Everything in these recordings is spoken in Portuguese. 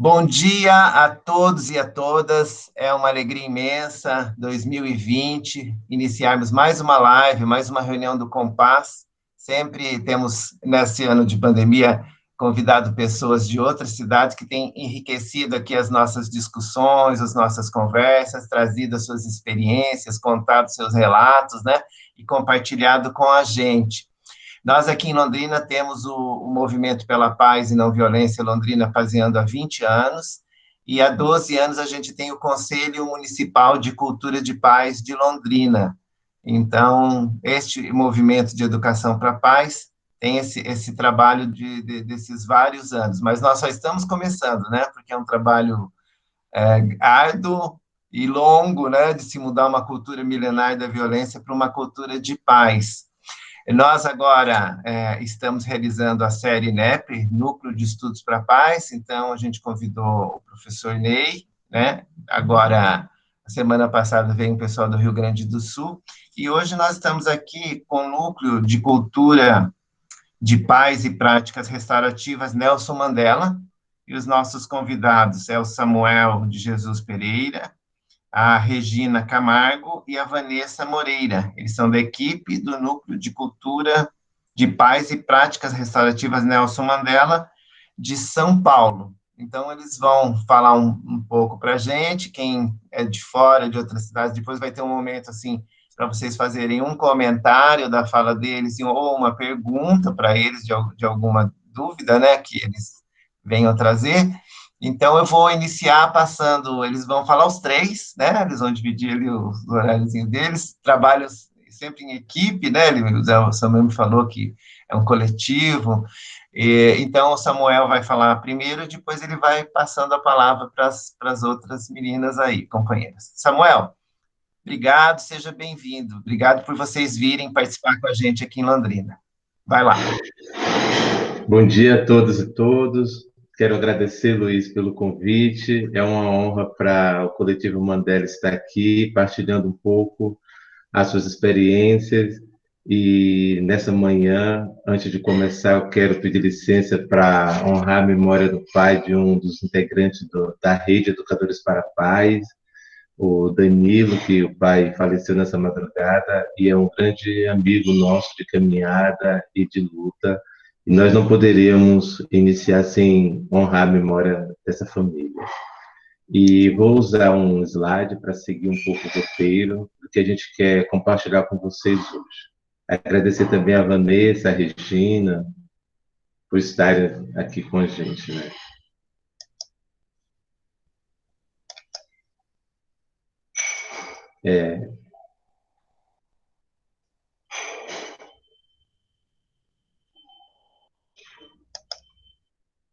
Bom dia a todos e a todas. É uma alegria imensa, 2020, iniciarmos mais uma live, mais uma reunião do Compass. Sempre temos, nesse ano de pandemia, convidado pessoas de outras cidades que têm enriquecido aqui as nossas discussões, as nossas conversas, trazido as suas experiências, contado seus relatos, né? E compartilhado com a gente. Nós aqui em Londrina temos o Movimento pela Paz e Não Violência Londrina fazendo há 20 anos, e há 12 anos a gente tem o Conselho Municipal de Cultura de Paz de Londrina. Então, este movimento de educação para a paz tem esse trabalho desses vários anos, mas nós só estamos começando, né? Porque é um trabalho árduo e longo, né? De se mudar uma cultura milenar da violência para uma cultura de paz. Nós agora estamos realizando a série NEP, Núcleo de Estudos para a Paz, então a gente convidou o professor Ney, né? Agora, a semana passada veio um pessoal do Rio Grande do Sul, e hoje nós estamos aqui com o Núcleo de Cultura de Paz e Práticas Restaurativas Nelson Mandela, e os nossos convidados é o Samuel de Jesus Pereira, a Regina Camargo e a Vanessa Moreira. Eles são da equipe do Núcleo de Cultura de Paz e Práticas Restaurativas Nelson Mandela, de São Paulo. Então, eles vão falar um pouco para a gente, quem é de fora, de outras cidades, depois vai ter um momento, assim, para vocês fazerem um comentário da fala deles, ou uma pergunta para eles de alguma dúvida, né, que eles venham trazer. Então, eu vou iniciar passando, eles vão falar os três, né, eles vão dividir ali os horários deles, trabalham sempre em equipe, né, o Samuel me falou que é um coletivo, então o Samuel vai falar primeiro, e depois ele vai passando a palavra para as outras meninas aí, companheiras. Samuel, obrigado, seja bem-vindo, obrigado por vocês virem participar com a gente aqui em Londrina. Vai lá. Bom dia a todos e todos. Quero agradecer, Luiz, pelo convite. É uma honra para o Coletivo Mandela estar aqui, partilhando um pouco as suas experiências. E nessa manhã, antes de começar, eu quero pedir licença para honrar a memória do pai de um dos integrantes da Rede Educadores para a Paz, o Danilo, que o pai faleceu nessa madrugada, e é um grande amigo nosso de caminhada e de luta. E nós não poderíamos iniciar sem honrar a memória dessa família. E vou usar um slide para seguir um pouco o roteiro do que a gente quer compartilhar com vocês hoje. Agradecer também a Vanessa, a Regina, por estarem aqui com a gente, né?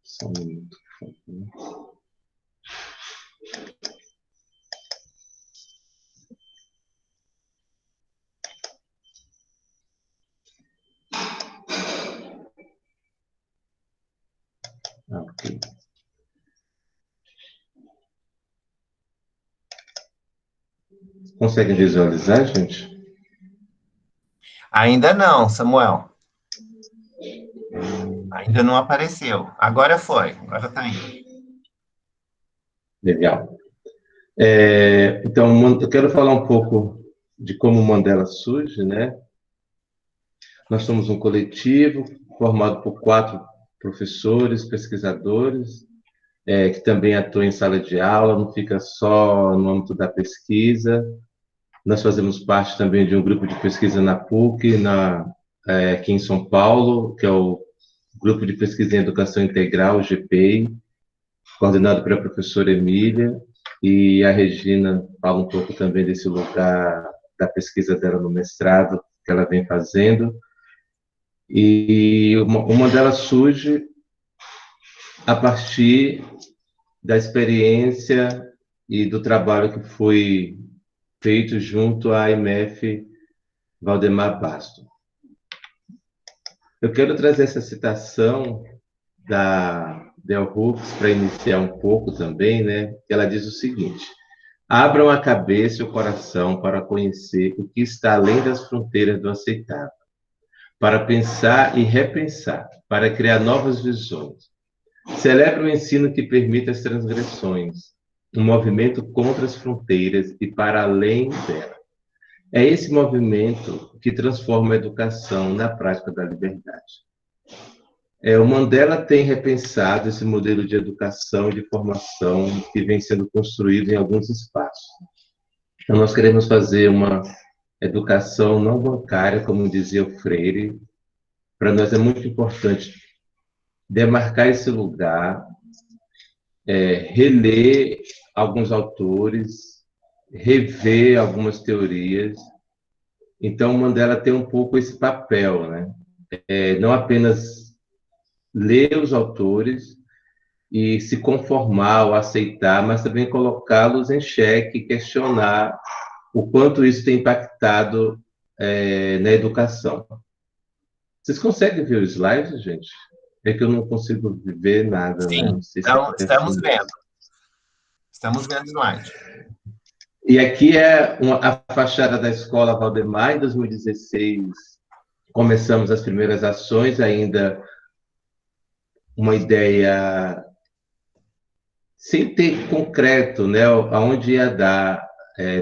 Só um minuto, por favor. Ok. Conseguem visualizar, gente? Ainda não, Samuel. Ainda não apareceu. Agora foi, agora está indo. Legal. Então, eu quero falar um pouco de como o Mandela surge, né? Nós somos um coletivo formado por 4 professores, pesquisadores, que também atuam em sala de aula, não fica só no âmbito da pesquisa. Nós fazemos parte também de um grupo de pesquisa na PUC, aqui em São Paulo, que é o Grupo de Pesquisa em Educação Integral, GPEI, coordenado pela professora Emília, e a Regina fala um pouco também desse lugar da pesquisa dela no mestrado, que ela vem fazendo. E uma delas surge a partir da experiência e do trabalho que foi feito junto à IMF Valdemar Basto. Eu quero trazer essa citação da Bell Hooks para iniciar um pouco também, né? Ela diz o seguinte: abram a cabeça e o coração para conhecer o que está além das fronteiras do aceitável, para pensar e repensar, para criar novas visões. Celebra o ensino que permite as transgressões, um movimento contra as fronteiras e para além dela. É esse movimento que transforma a educação na prática da liberdade. O Mandela tem repensado esse modelo de educação e de formação que vem sendo construído em alguns espaços. Então, nós queremos fazer uma educação não bancária, como dizia o Freire. Para nós é muito importante demarcar esse lugar, reler alguns autores, rever algumas teorias. Então, Mandela tem um pouco esse papel, né? Não apenas ler os autores e se conformar ou aceitar, mas também colocá-los em xeque, questionar o quanto isso tem impactado na educação. Vocês conseguem ver os slides, gente? É que eu não consigo ver nada, né? Sim, Não sei se então, estamos acontece. vendo. Estamos vendo o slide. E aqui é a fachada da Escola Valdemar, em 2016. Começamos as primeiras ações, ainda uma ideia sem ter concreto, né, aonde ia dar.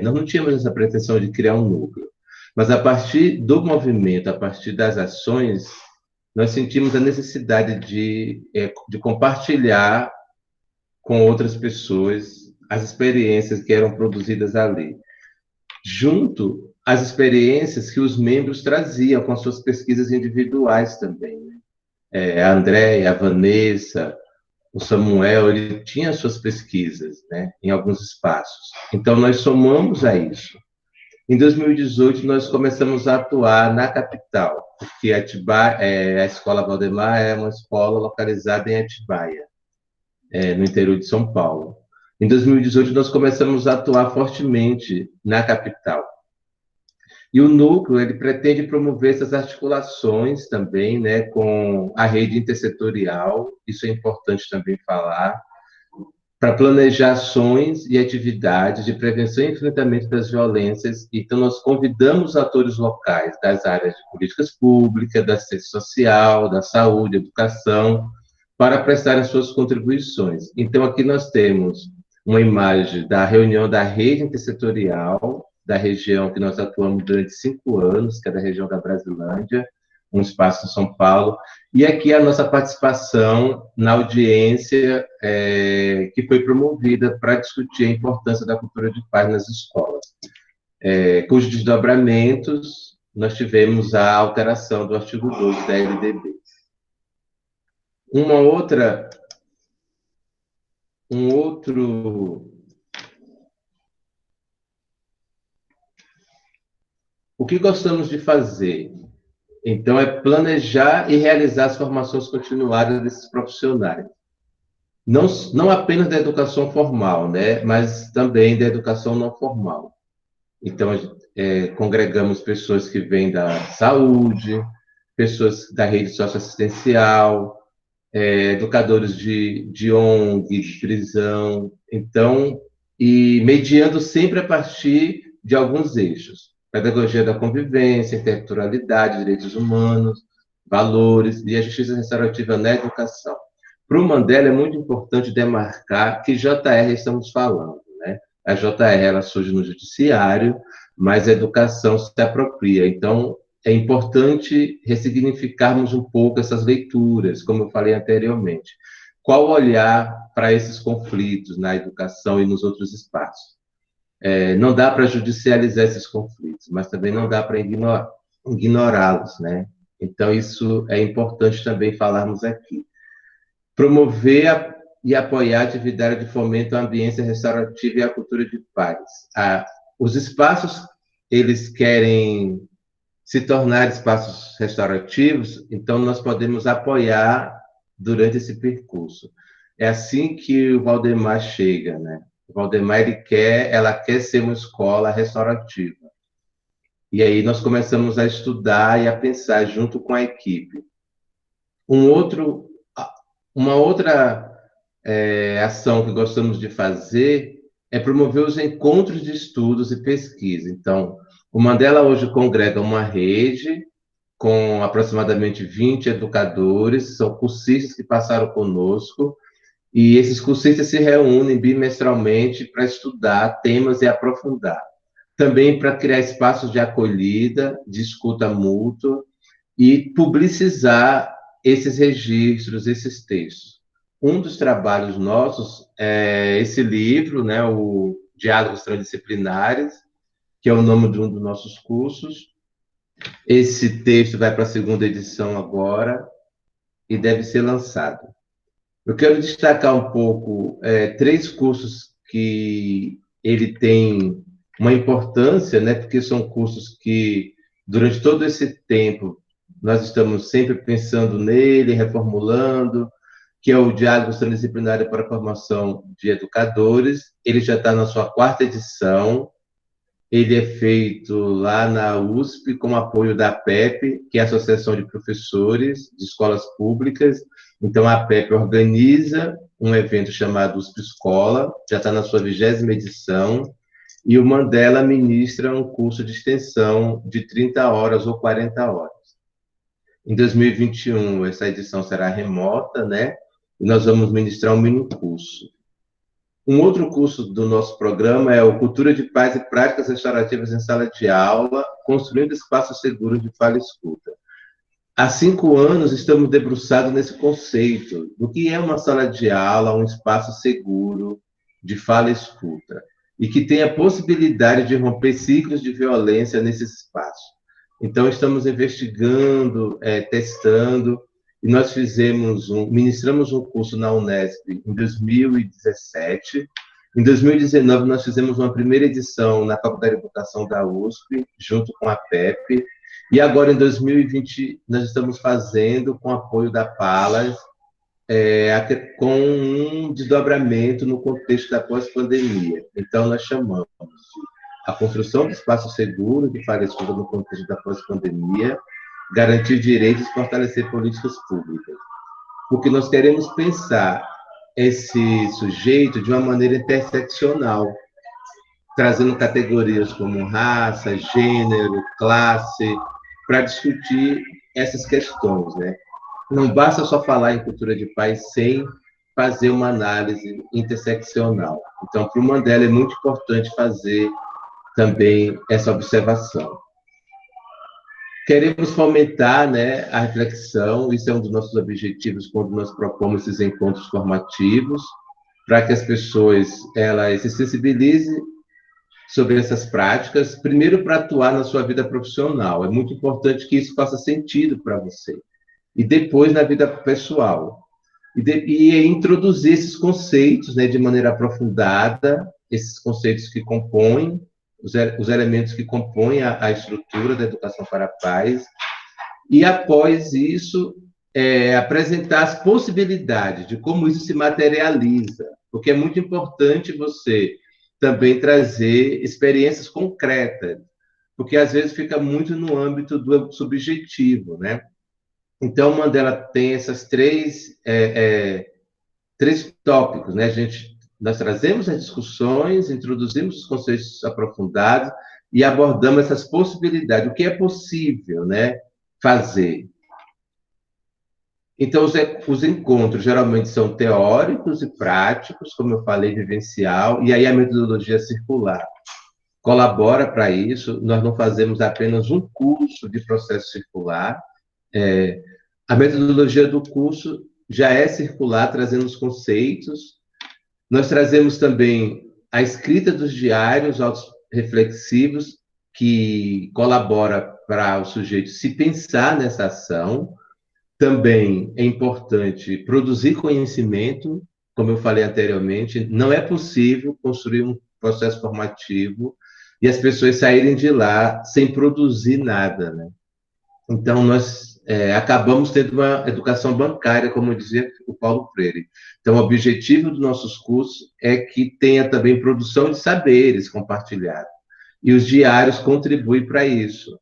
Nós não tínhamos essa pretensão de criar um núcleo, mas a partir do movimento, a partir das ações, nós sentimos a necessidade de compartilhar com outras pessoas as experiências que eram produzidas ali, junto às experiências que os membros traziam com as suas pesquisas individuais também. A Andréia, a Vanessa, o Samuel, ele tinha suas pesquisas, né, em alguns espaços. Então, nós somamos a isso. Em 2018, nós começamos a atuar na capital, porque a Escola Valdemar é uma escola localizada em Atibaia, no interior de São Paulo. Em 2018, nós começamos a atuar fortemente na capital. E o núcleo, ele pretende promover essas articulações também, né, com a rede intersetorial, isso é importante também falar, para planejar ações e atividades de prevenção e enfrentamento das violências. Então, nós convidamos atores locais das áreas de políticas públicas, da assistência social, da saúde, educação, para prestar as suas contribuições. Então, aqui nós temos uma imagem da reunião da rede intersetorial, da região que nós atuamos durante 5 anos, que é da região da Brasilândia, um espaço em São Paulo, e aqui a nossa participação na audiência que foi promovida para discutir a importância da cultura de paz nas escolas. Cujos desdobramentos, nós tivemos a alteração do artigo 12 da LDB. O que gostamos de fazer? Então, é planejar e realizar as formações continuadas desses profissionais. Não apenas da educação formal, né, mas também da educação não formal. Então, congregamos pessoas que vêm da saúde, pessoas da rede socioassistencial, educadores de ONG, de prisão, então, e mediando sempre a partir de alguns eixos. Pedagogia da convivência, interculturalidade, direitos humanos, valores e a justiça restaurativa na educação. Para o Mandela é muito importante demarcar que JR estamos falando, né? A JR ela surge no judiciário, mas a educação se apropria. Então, é importante ressignificarmos um pouco essas leituras, como eu falei anteriormente. Qual olhar para esses conflitos na educação e nos outros espaços? Não dá para judicializar esses conflitos, mas também não dá para ignorá-los, né? Então, isso é importante também falarmos aqui. Promover e apoiar a atividade de fomento à ambiência restaurativa e à cultura de paz. Os espaços, eles querem se tornar espaços restaurativos, então nós podemos apoiar durante esse percurso. É assim que o Valdemar chega, né? O Valdemar, ela quer ser uma escola restaurativa. E aí nós começamos a estudar e a pensar junto com a equipe. Uma outra ação que gostamos de fazer é promover os encontros de estudos e pesquisa. Então, o Mandela hoje congrega uma rede com aproximadamente 20 educadores, são cursistas que passaram conosco, e esses cursistas se reúnem bimestralmente para estudar temas e aprofundar. Também para criar espaços de acolhida, de escuta mútua e publicizar esses registros, esses textos. Um dos trabalhos nossos é esse livro, né, o Diálogos Transdisciplinares, que é o nome de um dos nossos cursos. Esse texto vai para a segunda edição agora e deve ser lançado. Eu quero destacar um pouco três cursos que ele tem uma importância, né, porque são cursos que, durante todo esse tempo, nós estamos sempre pensando nele, reformulando, que é o Diálogo Transdisciplinário para a Formação de Educadores. Ele já está na sua quarta edição. Ele é feito lá na USP com apoio da APEP, que é a Associação de Professores de Escolas Públicas. Então, a APEP organiza um evento chamado USP Escola, já está na sua 20ª edição, e o Mandela ministra um curso de extensão de 30 horas ou 40 horas. Em 2021, essa edição será remota, né? E nós vamos ministrar um mini curso. Um outro curso do nosso programa é o Cultura de Paz e Práticas Restaurativas em Sala de Aula, construindo espaços seguros de fala e escuta. Há 5 anos estamos debruçados nesse conceito do que é uma sala de aula, um espaço seguro de fala e escuta, e que tem a possibilidade de romper ciclos de violência nesse espaço. Então, estamos investigando, testando, e nós ministramos um curso na Unesp em 2017. Em 2019, nós fizemos uma primeira edição na Faculdade de Educação da USP, junto com a PEP, e agora, em 2020, nós estamos fazendo, com apoio da Palas, com um desdobramento no contexto da pós-pandemia. Então, nós chamamos a construção de espaço seguro de fala e escuta no contexto da pós-pandemia, garantir direitos e fortalecer políticas públicas. Porque nós queremos pensar esse sujeito de uma maneira interseccional, trazendo categorias como raça, gênero, classe, para discutir essas questões, né? Não basta só falar em cultura de paz sem fazer uma análise interseccional. Então, para o Mandela é muito importante fazer também essa observação. Queremos fomentar, né, a reflexão, isso é um dos nossos objetivos quando nós propomos esses encontros formativos, para que as pessoas elas se sensibilizem sobre essas práticas, primeiro para atuar na sua vida profissional. É muito importante que isso faça sentido para você. E depois na vida pessoal. E introduzir esses conceitos, né, de maneira aprofundada, esses conceitos que compõem os elementos que compõem a estrutura da educação para a paz, e após isso, apresentar as possibilidades de como isso se materializa, porque é muito importante você também trazer experiências concretas, porque às vezes fica muito no âmbito do subjetivo, né? Então, Mandela tem essas três tópicos, né? Nós trazemos as discussões, introduzimos os conceitos aprofundados e abordamos essas possibilidades, o que é possível, né, fazer. Então, os encontros geralmente são teóricos e práticos, como eu falei, vivencial, e aí a metodologia circular colabora para isso. Nós não fazemos apenas um curso de processo circular, a metodologia do curso já é circular, trazendo os conceitos. Nós trazemos também a escrita dos diários autorreflexivos, que colabora para o sujeito se pensar nessa ação. Também é importante produzir conhecimento, como eu falei anteriormente, não é possível construir um processo formativo e as pessoas saírem de lá sem produzir nada, né? Então, nós acabamos tendo uma educação bancária, como dizia o Paulo Freire. Então, o objetivo dos nossos cursos é que tenha também produção de saberes compartilhados. E os diários contribuem para isso.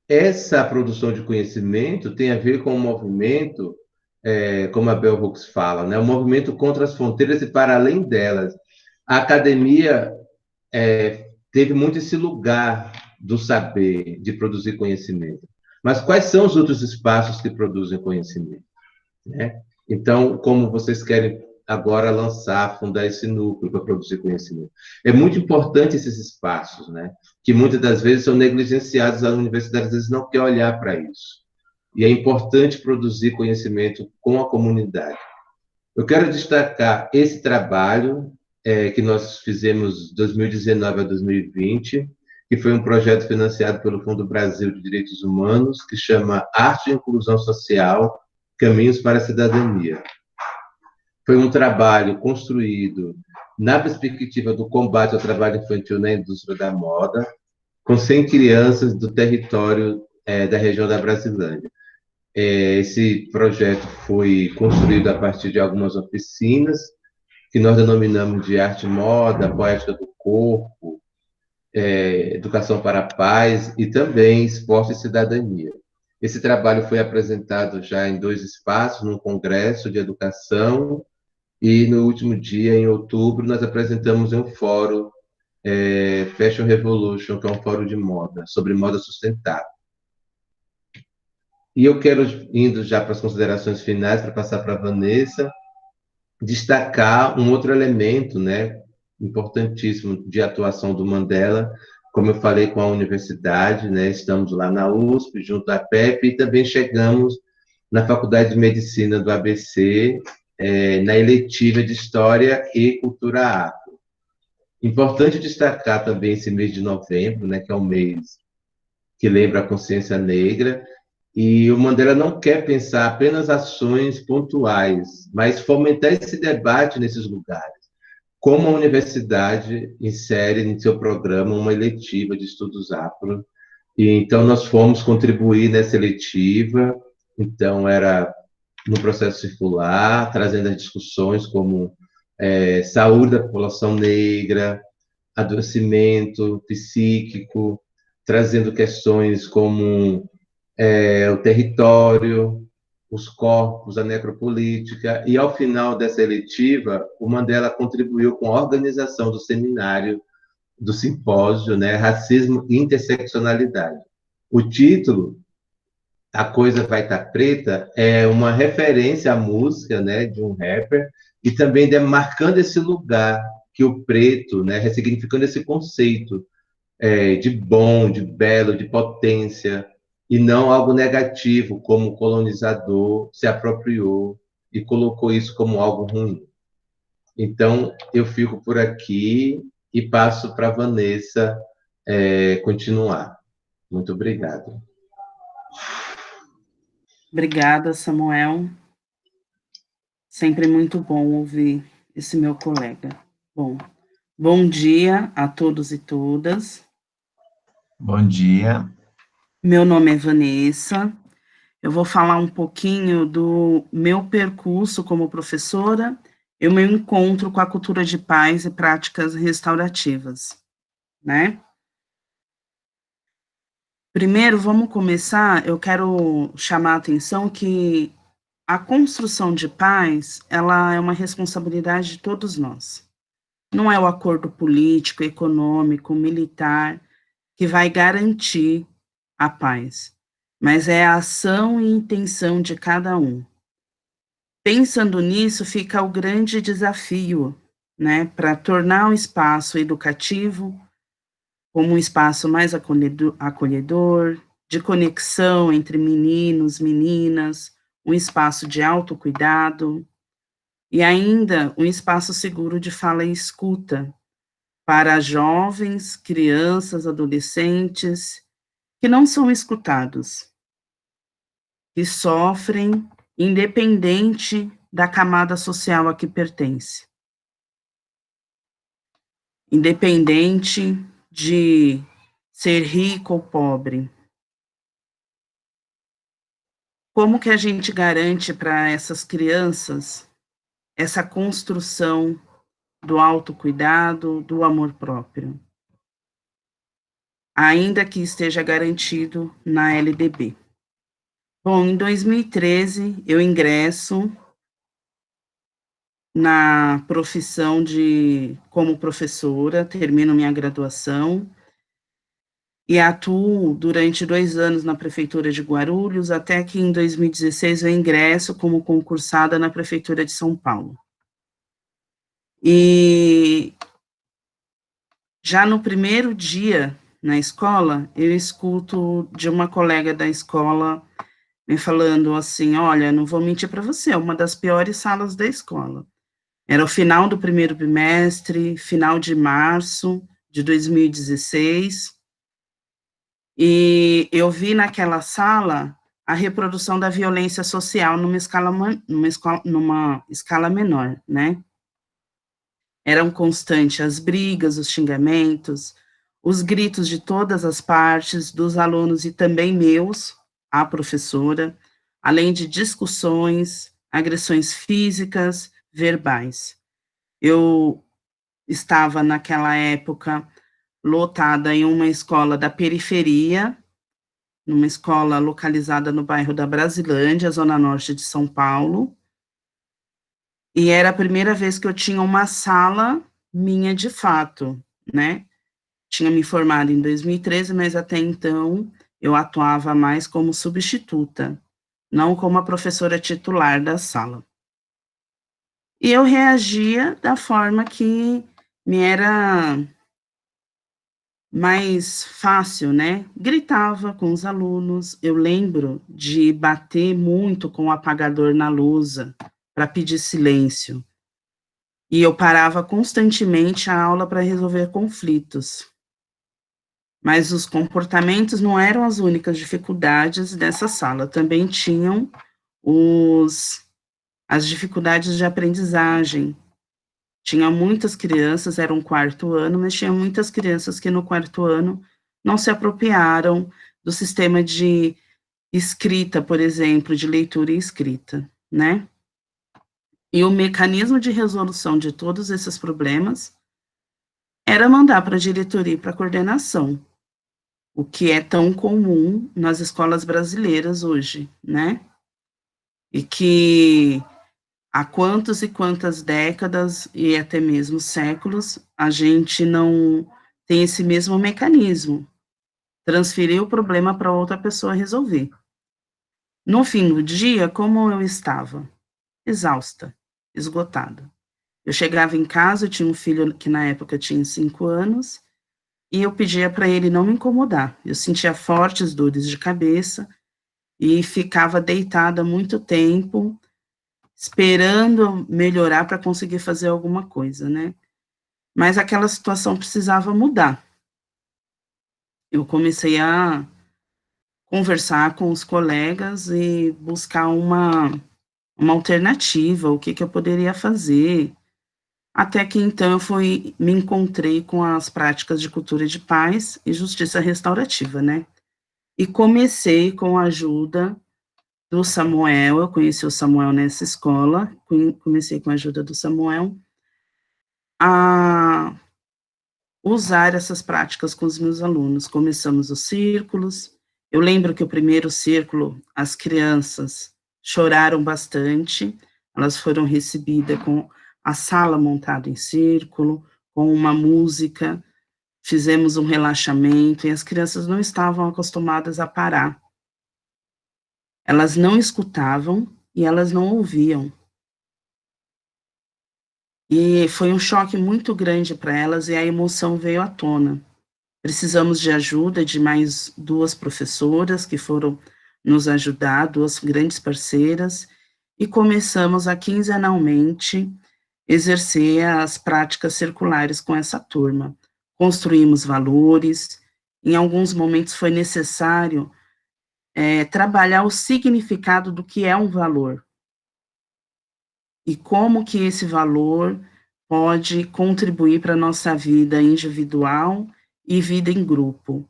Essa produção de conhecimento tem a ver com o movimento, como a Bell Hooks fala, né? O movimento contra as fronteiras e para além delas. A academia teve muito esse lugar do saber, de produzir conhecimento. Mas quais são os outros espaços que produzem conhecimento, né? Então, como vocês querem agora lançar, fundar esse núcleo para produzir conhecimento? É muito importante esses espaços, né? Que muitas das vezes são negligenciados, a universidade às vezes não quer olhar para isso. E é importante produzir conhecimento com a comunidade. Eu quero destacar esse trabalho que nós fizemos de 2019 a 2020, que foi um projeto financiado pelo Fundo Brasil de Direitos Humanos, que chama Arte e Inclusão Social, Caminhos para a Cidadania. Foi um trabalho construído na perspectiva do combate ao trabalho infantil na indústria da moda, com 100 crianças do território da região da Brasilândia. Esse projeto foi construído a partir de algumas oficinas, que nós denominamos de arte e moda, poética do corpo, educação para a paz e também esporte e cidadania. Esse trabalho foi apresentado já em 2 espaços, num congresso de educação, e no último dia, em outubro, nós apresentamos em um fórum, Fashion Revolution, que é um fórum de moda, sobre moda sustentável. E eu quero, indo já para as considerações finais, para passar para a Vanessa, destacar um outro elemento, né, importantíssimo de atuação do Mandela, como eu falei com a universidade, né, estamos lá na USP, junto à PEP, e também chegamos na Faculdade de Medicina do ABC, na eletiva de História e Cultura Afro. Importante destacar também esse mês de novembro, né, que é um mês que lembra a consciência negra, e o Mandela não quer pensar apenas ações pontuais, mas fomentar esse debate nesses lugares. Como a universidade insere em seu programa uma eletiva de estudos afro, e então nós fomos contribuir nessa eletiva, então era no processo circular, trazendo as discussões como saúde da população negra, adoecimento psíquico, trazendo questões como o território, os corpos, a necropolítica, e ao final dessa eletiva, o Mandela contribuiu com a organização do seminário, do simpósio, né, Racismo e Interseccionalidade. O título, A Coisa Vai Tá Preta, é uma referência à música, né, de um rapper, e também demarcando esse lugar que o preto, né, ressignificando esse conceito de bom, de belo, de potência, e não algo negativo, como o colonizador se apropriou e colocou isso como algo ruim. Então, eu fico por aqui e passo para a Vanessa continuar. Muito obrigado. Obrigada, Samuel. Sempre muito bom ouvir esse meu colega. Bom dia a todos e todas. Bom dia. Meu nome é Vanessa. Eu vou falar um pouquinho do meu percurso como professora e o meu encontro com a cultura de paz e práticas restaurativas, né? Primeiro, vamos começar, eu quero chamar a atenção que a construção de paz, ela é uma responsabilidade de todos nós. Não é o acordo político, econômico, militar que vai garantir a paz, mas é a ação e intenção de cada um. Pensando nisso, fica o grande desafio, né, para tornar o espaço educativo como um espaço mais acolhedor, de conexão entre meninos, meninas, um espaço de autocuidado, e ainda um espaço seguro de fala e escuta para jovens, crianças, adolescentes que não são escutados, que sofrem independente da camada social a que pertence. Independente de ser rico ou pobre. Como que a gente garante para essas crianças essa construção do autocuidado, do amor próprio? Ainda que esteja garantido na LDB. Bom, em 2013, eu ingresso na profissão como professora, termino minha graduação, e atuo durante 2 anos na Prefeitura de Guarulhos, até que em 2016 eu ingresso como concursada na Prefeitura de São Paulo. E já no primeiro dia na escola, eu escuto de uma colega da escola me falando assim: olha, não vou mentir para você, é uma das piores salas da escola. Era o final do primeiro bimestre, final de março de 2016, e eu vi naquela sala a reprodução da violência social numa escala menor, né? Eram constantes as brigas, os xingamentos, os gritos de todas as partes, dos alunos e também meus, a professora, além de discussões, agressões físicas, verbais. Eu estava, naquela época, lotada em uma escola da periferia, numa escola localizada no bairro da Brasilândia, zona norte de São Paulo, e era a primeira vez que eu tinha uma sala minha de fato, né? Tinha me formado em 2013, mas até então eu atuava mais como substituta, não como a professora titular da sala. E eu reagia da forma que me era mais fácil, né? Gritava com os alunos. Eu lembro de bater muito com o apagador na lousa para pedir silêncio. E eu parava constantemente a aula para resolver conflitos. Mas os comportamentos não eram as únicas dificuldades dessa sala, também tinham as dificuldades de aprendizagem. Tinha muitas crianças, era um 4º ano, mas tinha muitas crianças que no 4º ano não se apropriaram do sistema de escrita, por exemplo, de leitura e escrita, né? E o mecanismo de resolução de todos esses problemas era mandar para a diretoria e para a coordenação, o que é tão comum nas escolas brasileiras hoje, né? E que há quantas e quantas décadas e até mesmo séculos a gente não tem esse mesmo mecanismo, transferir o problema para outra pessoa resolver. No fim do dia, como eu estava? Exausta, esgotada. Eu chegava em casa, eu tinha um filho que na época tinha 5 anos, e eu pedia para ele não me incomodar. Eu sentia fortes dores de cabeça e ficava deitada muito tempo, esperando melhorar para conseguir fazer alguma coisa, né? Mas aquela situação precisava mudar. Eu comecei a conversar com os colegas e buscar uma alternativa, o que eu poderia fazer. Até que então me encontrei com as práticas de cultura de paz e justiça restaurativa, né? E comecei com a ajuda do Samuel, eu conheci o Samuel nessa escola, comecei com a ajuda do Samuel a usar essas práticas com os meus alunos. Começamos os círculos, eu lembro que o primeiro círculo, as crianças choraram bastante, elas foram recebidas com a sala montada em círculo, com uma música, fizemos um relaxamento, e as crianças não estavam acostumadas a parar. Elas não escutavam e elas não ouviam. E foi um choque muito grande para elas e a emoção veio à tona. Precisamos de ajuda de mais 2 professoras que foram nos ajudar, 2 grandes parceiras, e começamos a quinzenalmente exercer as práticas circulares com essa turma. Construímos valores, em alguns momentos foi necessário trabalhar o significado do que é um valor e como que esse valor pode contribuir para a nossa vida individual e vida em grupo.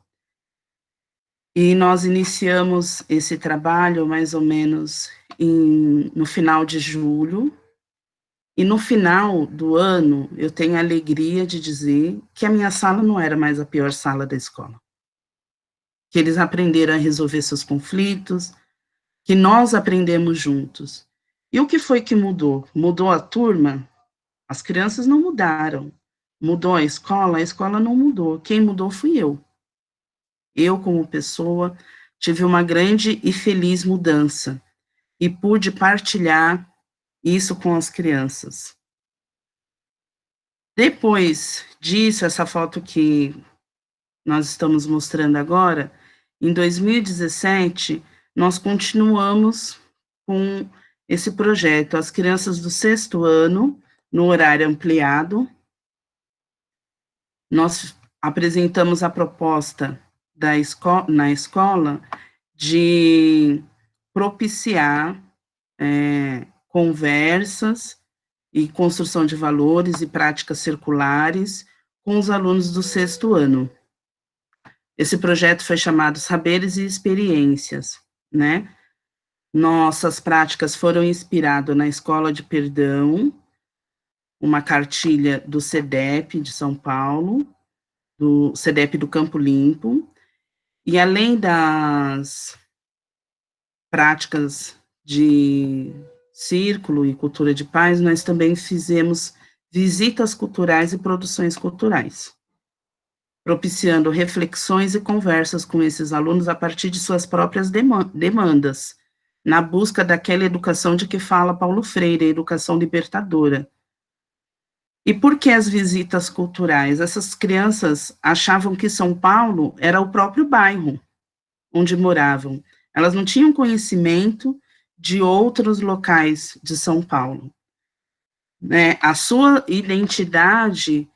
E nós iniciamos esse trabalho mais ou menos no final de julho, e no final do ano eu tenho a alegria de dizer que a minha sala não era mais a pior sala da escola, que eles aprenderam a resolver seus conflitos, que nós aprendemos juntos. E o que foi que mudou? Mudou a turma? As crianças não mudaram. Mudou a escola não mudou. Quem mudou fui eu. eu, como pessoa, tive uma grande e feliz mudança e pude partilhar isso com as crianças. Depois disso, essa foto que nós estamos mostrando agora, em 2017, nós continuamos com esse projeto, as crianças do 6º ano, no horário ampliado. Nós apresentamos a proposta na escola de propiciar conversas e construção de valores e práticas circulares com os alunos do 6º ano. Esse projeto foi chamado Saberes e Experiências, né? Nossas práticas foram inspiradas na Escola de Perdão, uma cartilha do CEDEP de São Paulo, do CEDEP do Campo Limpo, e além das práticas de círculo e cultura de paz, nós também fizemos visitas culturais e produções culturais, propiciando reflexões e conversas com esses alunos a partir de suas próprias demandas, na busca daquela educação de que fala Paulo Freire, a educação libertadora. E por que as visitas culturais? Essas crianças achavam que São Paulo era o próprio bairro onde moravam. Elas não tinham conhecimento de outros locais de São Paulo, né? A sua identidade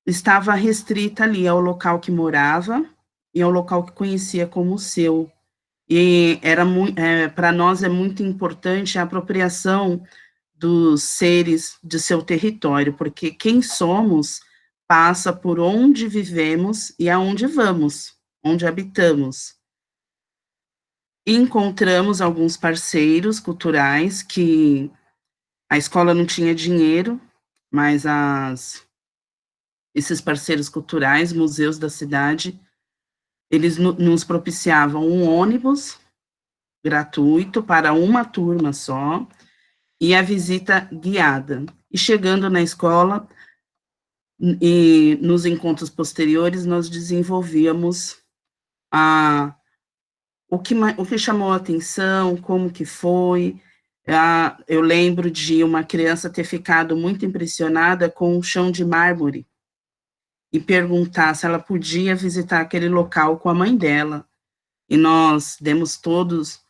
estava restrita ali ao local que morava e ao local que conhecia como seu. E para nós é muito importante a apropriação dos seres de seu território, porque quem somos passa por onde vivemos e aonde vamos, onde habitamos. Encontramos alguns parceiros culturais que a escola não tinha dinheiro, mas esses parceiros culturais, museus da cidade, eles nos propiciavam um ônibus gratuito para uma turma só e a visita guiada. E chegando na escola e nos encontros posteriores, nós desenvolvíamos o que chamou a atenção, como que foi. Eu lembro de uma criança ter ficado muito impressionada com o chão de mármore e perguntar se ela podia visitar aquele local com a mãe dela. E nós demos todas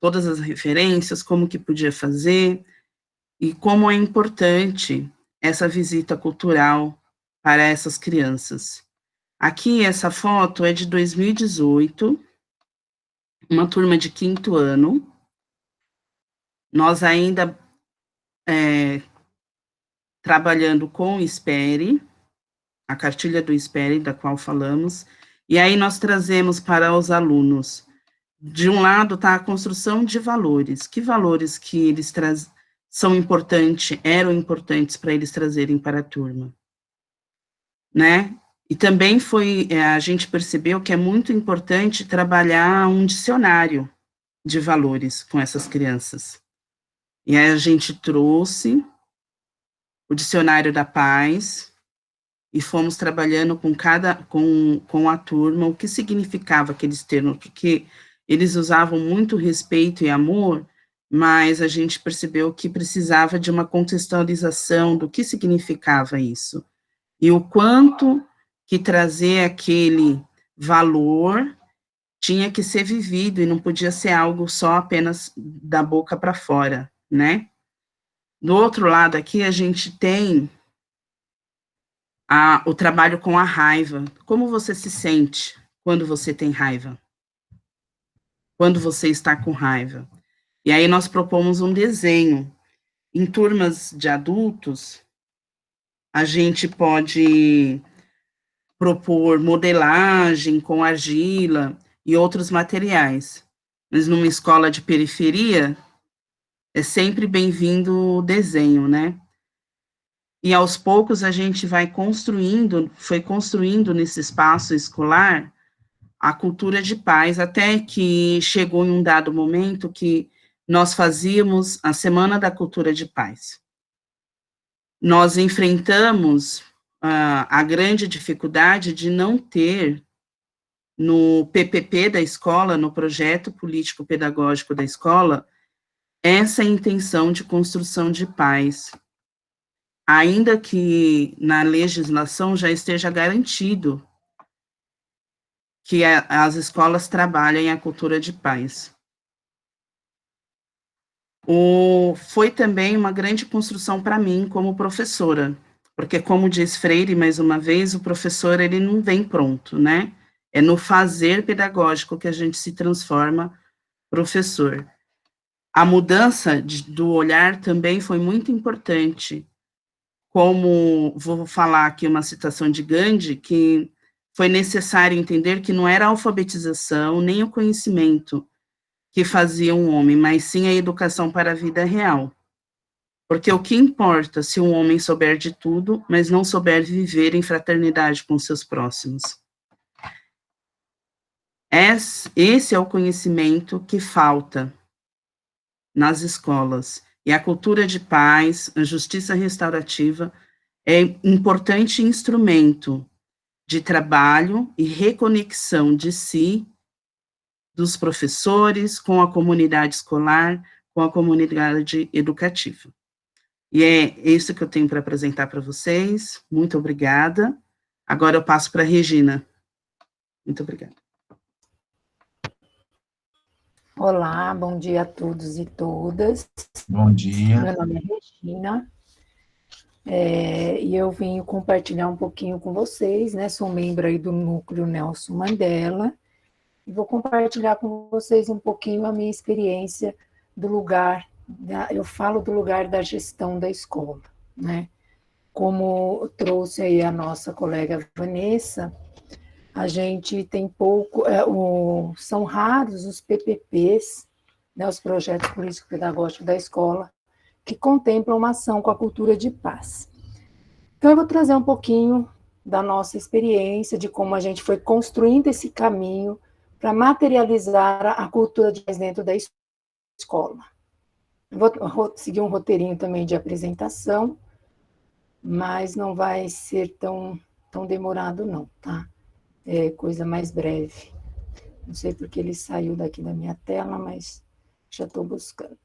as referências, como que podia fazer, e como é importante essa visita cultural para essas crianças. Aqui, essa foto é de 2018, uma turma de 5º ano. Nós ainda trabalhando com o SPERE, a cartilha do SPERE, da qual falamos, e aí nós trazemos para os alunos, de um lado está a construção de valores, que valores que eles eram importantes para eles trazerem para a turma, né? E também a gente percebeu que é muito importante trabalhar um dicionário de valores com essas crianças. E aí a gente trouxe o Dicionário da Paz e fomos trabalhando com a turma o que significava aqueles termos, porque eles usavam muito respeito e amor, mas a gente percebeu que precisava de uma contextualização do que significava isso, e o quanto que trazer aquele valor tinha que ser vivido, e não podia ser algo só apenas da boca para fora, né? Do outro lado aqui, a gente tem o trabalho com a raiva. Como você se sente quando você tem raiva? Quando você está com raiva? E aí nós propomos um desenho. Em turmas de adultos, a gente pode propor modelagem com argila e outros materiais. Mas numa escola de periferia, é sempre bem-vindo o desenho, né? E aos poucos a gente foi construindo nesse espaço escolar a cultura de paz, até que chegou em um dado momento que nós fazíamos a Semana da Cultura de Paz. Nós enfrentamos a grande dificuldade de não ter no PPP da escola, no projeto político-pedagógico da escola, essa intenção de construção de paz, ainda que na legislação já esteja garantido que as escolas trabalhem a cultura de paz. Foi também uma grande construção para mim como professora, porque, como diz Freire, mais uma vez, o professor, ele não vem pronto, né? É no fazer pedagógico que a gente se transforma professor. A mudança do olhar também foi muito importante, como, vou falar aqui uma citação de Gandhi, que foi necessário entender que não era a alfabetização, nem o conhecimento que fazia um homem, mas sim a educação para a vida real. Porque o que importa se um homem souber de tudo, mas não souber viver em fraternidade com seus próximos? Esse é o conhecimento que falta nas escolas. E a cultura de paz, a justiça restaurativa, é importante instrumento de trabalho e reconexão de si, dos professores, com a comunidade escolar, com a comunidade educativa. E é isso que eu tenho para apresentar para vocês. Muito obrigada. Agora eu passo para a Regina. Muito obrigada. Olá, bom dia a todos e todas. Bom dia. Meu nome é Regina, e eu vim compartilhar um pouquinho com vocês, né? Sou membro aí do Núcleo Nelson Mandela, e vou compartilhar com vocês um pouquinho a minha experiência do lugar, eu falo do lugar da gestão da escola, né? Como trouxe aí a nossa colega Vanessa, a gente tem pouco, são raros os PPPs, né, os projetos político-pedagógicos da escola, que contemplam uma ação com a cultura de paz. Então, eu vou trazer um pouquinho da nossa experiência, de como a gente foi construindo esse caminho para materializar a cultura de paz dentro da escola. Eu vou seguir um roteirinho também de apresentação, mas não vai ser tão demorado não, tá? É coisa mais breve. Não sei porque ele saiu daqui da minha tela, mas já estou buscando.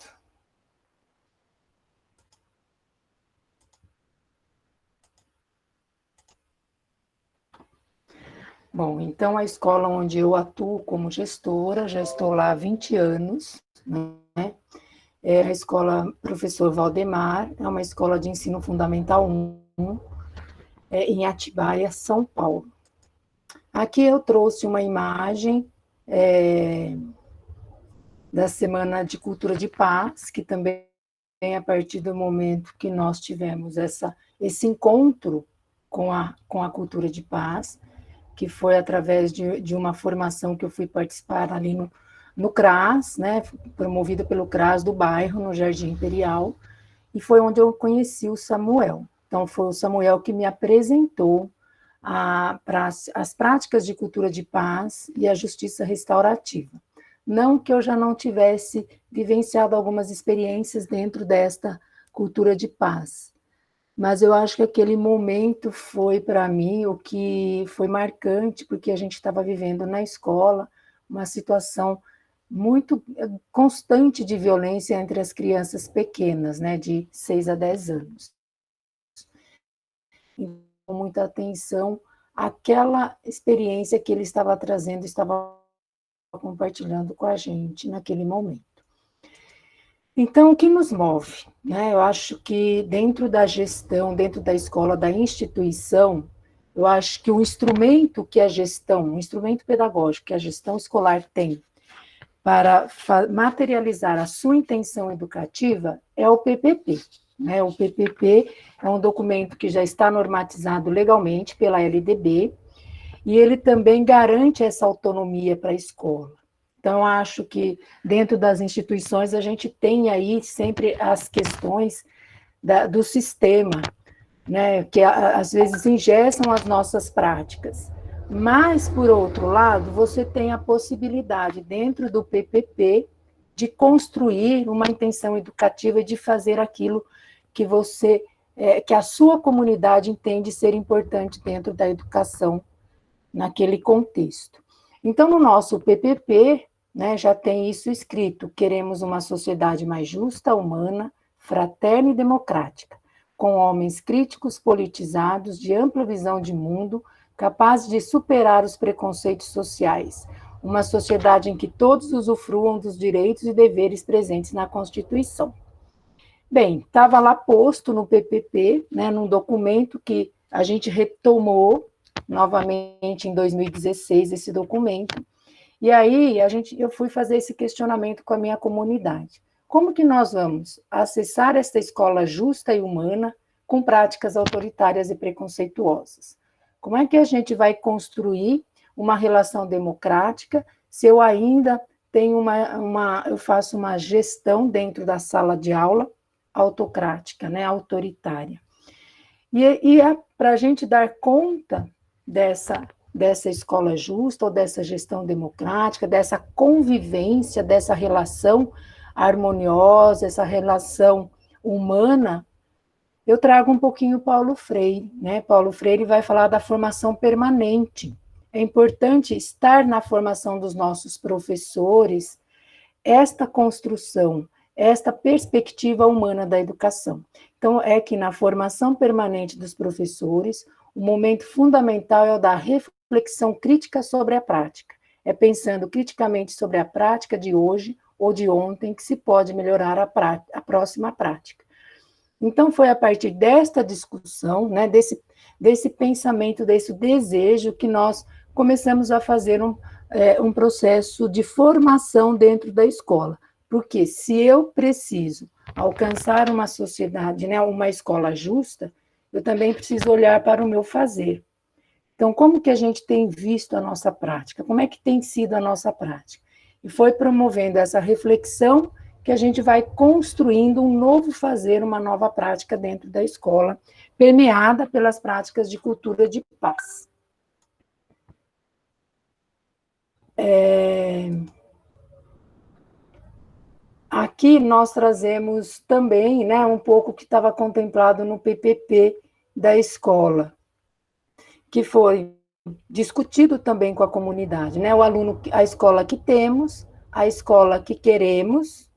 Bom, então a escola onde eu atuo como gestora, já estou lá há 20 anos, né? É a escola Professor Valdemar, é uma escola de ensino fundamental 1, em Atibaia, São Paulo. Aqui eu trouxe uma imagem da Semana de Cultura de Paz, que também a partir do momento que nós tivemos esse encontro com a cultura de paz, que foi através de uma formação que eu fui participar ali no CRAS, né, promovido pelo CRAS do bairro, no Jardim Imperial, e foi onde eu conheci o Samuel. Então, foi o Samuel que me apresentou para as práticas de cultura de paz e a justiça restaurativa. Não que eu já não tivesse vivenciado algumas experiências dentro desta cultura de paz, mas eu acho que aquele momento foi, para mim, o que foi marcante, porque a gente estava vivendo na escola uma situação muito constante de violência entre as crianças pequenas, né, de 6 a 10 anos. Então, muita atenção àquela experiência que ele estava trazendo, estava compartilhando com a gente naquele momento. Então, o que nos move? Né? Eu acho que dentro da gestão, dentro da escola, da instituição, eu acho que o instrumento que a gestão, o instrumento pedagógico que a gestão escolar tem para materializar a sua intenção educativa é o PPP. Né? O PPP é um documento que já está normatizado legalmente pela LDB, e ele também garante essa autonomia para a escola. Então, acho que dentro das instituições a gente tem aí sempre as questões do sistema, né, que às vezes engessam as nossas práticas. Mas, por outro lado, você tem a possibilidade, dentro do PPP, de construir uma intenção educativa e de fazer aquilo que que a sua comunidade entende ser importante dentro da educação naquele contexto. Então, no nosso PPP, né, já tem isso escrito: queremos uma sociedade mais justa, humana, fraterna e democrática, com homens críticos, politizados, de ampla visão de mundo, capazes de superar os preconceitos sociais. Uma sociedade em que todos usufruam dos direitos e deveres presentes na Constituição. Bem, estava lá posto no PPP, né, num documento que a gente retomou novamente em 2016, esse documento, e aí eu fui fazer esse questionamento com a minha comunidade. Como que nós vamos acessar esta escola justa e humana com práticas autoritárias e preconceituosas? Como é que a gente vai construir uma relação democrática se eu ainda tenho eu faço uma gestão dentro da sala de aula autocrática, né, autoritária? E para a gente dar conta dessa escola justa, ou dessa gestão democrática, dessa convivência, dessa relação harmoniosa, essa relação humana, eu trago um pouquinho Paulo Freire, né? Paulo Freire vai falar da formação permanente. É importante estar na formação dos nossos professores, esta construção, esta perspectiva humana da educação. Então, é que na formação permanente dos professores, o momento fundamental é o da reflexão crítica sobre a prática. É pensando criticamente sobre a prática de hoje ou de ontem que se pode melhorar a próxima prática. Então, foi a partir desta discussão, né, desse pensamento, desse desejo, que nós começamos a fazer um processo de formação dentro da escola. Porque se eu preciso alcançar uma sociedade, né, uma escola justa, eu também preciso olhar para o meu fazer. Então, como que a gente tem visto a nossa prática? Como é que tem sido a nossa prática? E foi promovendo essa reflexão que a gente vai construindo um novo fazer, uma nova prática dentro da escola, permeada pelas práticas de cultura de paz. Aqui nós trazemos também, né, um pouco que estava contemplado no PPP da escola, que foi discutido também com a comunidade, né? O aluno, a escola que temos, a escola que queremos,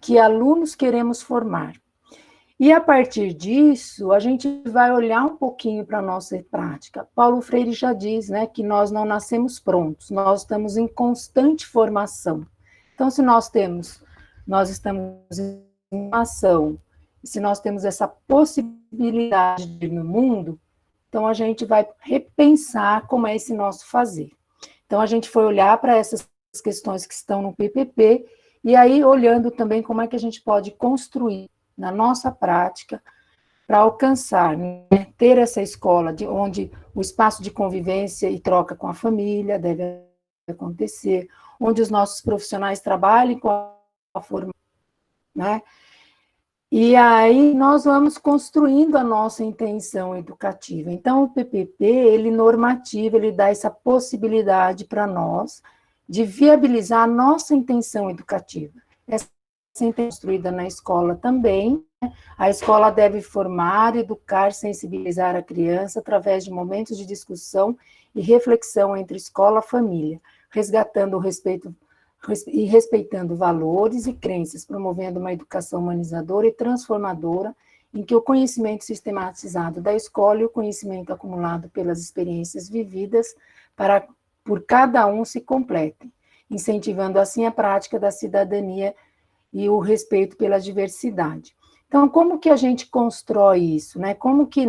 que alunos queremos formar. E a partir disso, a gente vai olhar um pouquinho para a nossa prática. Paulo Freire já diz, né, que nós não nascemos prontos, nós estamos em constante formação. Então, se nós estamos em formação, se nós temos essa possibilidade de ir no mundo, então a gente vai repensar como é esse nosso fazer. Então, a gente foi olhar para essas questões que estão no PPP, e aí olhando também como é que a gente pode construir na nossa prática para alcançar, né, ter essa escola onde o espaço de convivência e troca com a família deve acontecer, onde os nossos profissionais trabalhem com a formação, né? E aí nós vamos construindo a nossa intenção educativa. Então, o PPP, ele normativa, ele dá essa possibilidade para nós de viabilizar a nossa intenção educativa. Essa intenção construída na escola também. A escola deve formar, educar, sensibilizar a criança através de momentos de discussão e reflexão entre escola e família, resgatando o respeito e respeitando valores e crenças, promovendo uma educação humanizadora e transformadora, em que o conhecimento sistematizado da escola e o conhecimento acumulado pelas experiências vividas por cada um se completem, incentivando assim a prática da cidadania e o respeito pela diversidade. Então, como que a gente constrói isso, né? Como que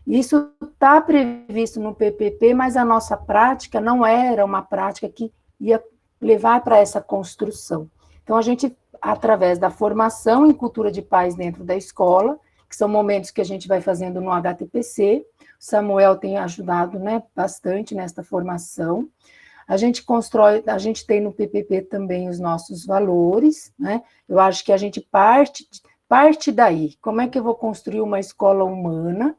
isso está previsto no PPP, mas a nossa prática não era uma prática que ia levar para essa construção. Então, a gente, através da formação em cultura de paz dentro da escola, que são momentos que a gente vai fazendo no HTPC, o Samuel tem ajudado, né, bastante nesta formação. A gente tem no PPP também os nossos valores, né? Eu acho que a gente parte daí. Como é que eu vou construir uma escola humana,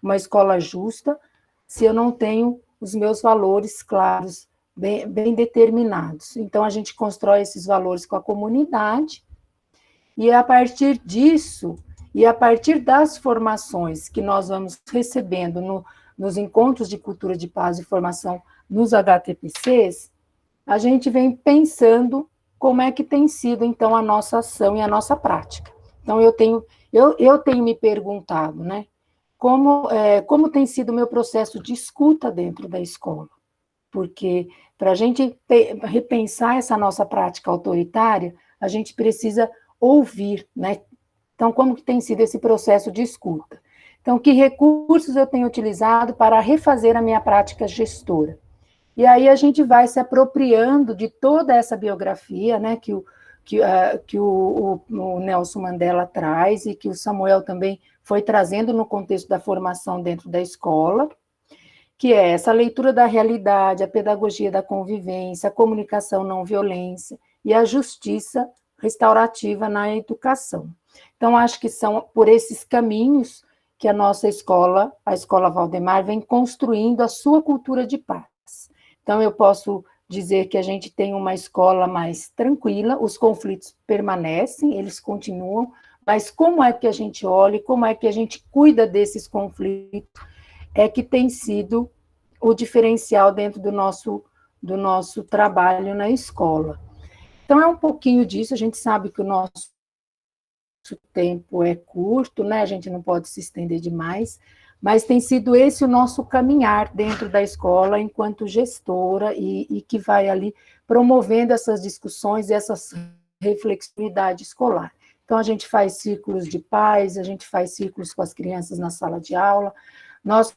uma escola justa, se eu não tenho os meus valores claros, bem determinados? Então, a gente constrói esses valores com a comunidade, e a partir disso, E a partir das formações que nós vamos recebendo nos encontros de cultura de paz e formação nos HTPCs, a gente vem pensando como é que tem sido, então, a nossa ação e a nossa prática. Então, eu tenho me perguntado, né, como tem sido o meu processo de escuta dentro da escola, porque para a gente repensar essa nossa prática autoritária, a gente precisa ouvir, né? Então, como que tem sido esse processo de escuta? Então, que recursos eu tenho utilizado para refazer a minha prática gestora? E aí a gente vai se apropriando de toda essa biografia, né, que o Nelson Mandela traz e que o Samuel também foi trazendo no contexto da formação dentro da escola, que é essa leitura da realidade, a pedagogia da convivência, a comunicação não violência e a justiça restaurativa na educação. Então, acho que são por esses caminhos que a nossa escola, a Escola Valdemar, vem construindo a sua cultura de paz. Então, eu posso dizer que a gente tem uma escola mais tranquila, os conflitos permanecem, eles continuam, mas como é que a gente olha, como é que a gente cuida desses conflitos, é que tem sido o diferencial dentro do nosso trabalho na escola. Então, é um pouquinho disso, a gente sabe que o nosso tempo é curto, né? A gente não pode se estender demais, mas tem sido esse o nosso caminhar dentro da escola enquanto gestora e que vai ali promovendo essas discussões e essas reflexividade escolar. Então, a gente faz círculos de pais, a gente faz círculos com as crianças na sala de aula, nós,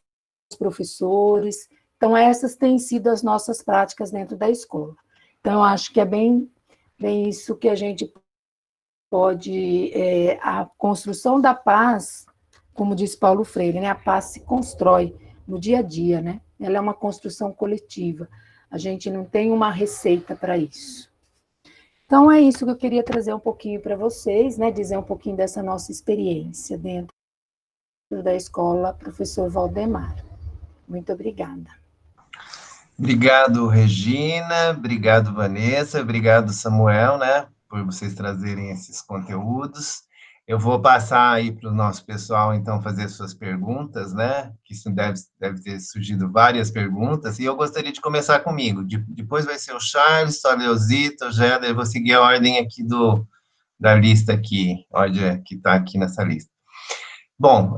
professores, então essas têm sido as nossas práticas dentro da escola. Então, eu acho que é bem isso que a gente pode, a construção da paz, como diz Paulo Freire, né? A paz se constrói no dia a dia, né? Ela é uma construção coletiva. A gente não tem uma receita para isso. Então, é isso que eu queria trazer um pouquinho para vocês, né? Dizer um pouquinho dessa nossa experiência dentro da escola Professor Valdemar. Muito obrigada. Obrigado, Regina, obrigado, Vanessa, obrigado, Samuel, né, por vocês trazerem esses conteúdos. Eu vou passar aí para o nosso pessoal, então, fazer suas perguntas, né, que isso deve ter surgido várias perguntas, e eu gostaria de começar comigo. Depois vai ser o Charles, a Leozita, o Géder, eu vou seguir a ordem aqui da lista aqui, ordem que está aqui nessa lista. Bom,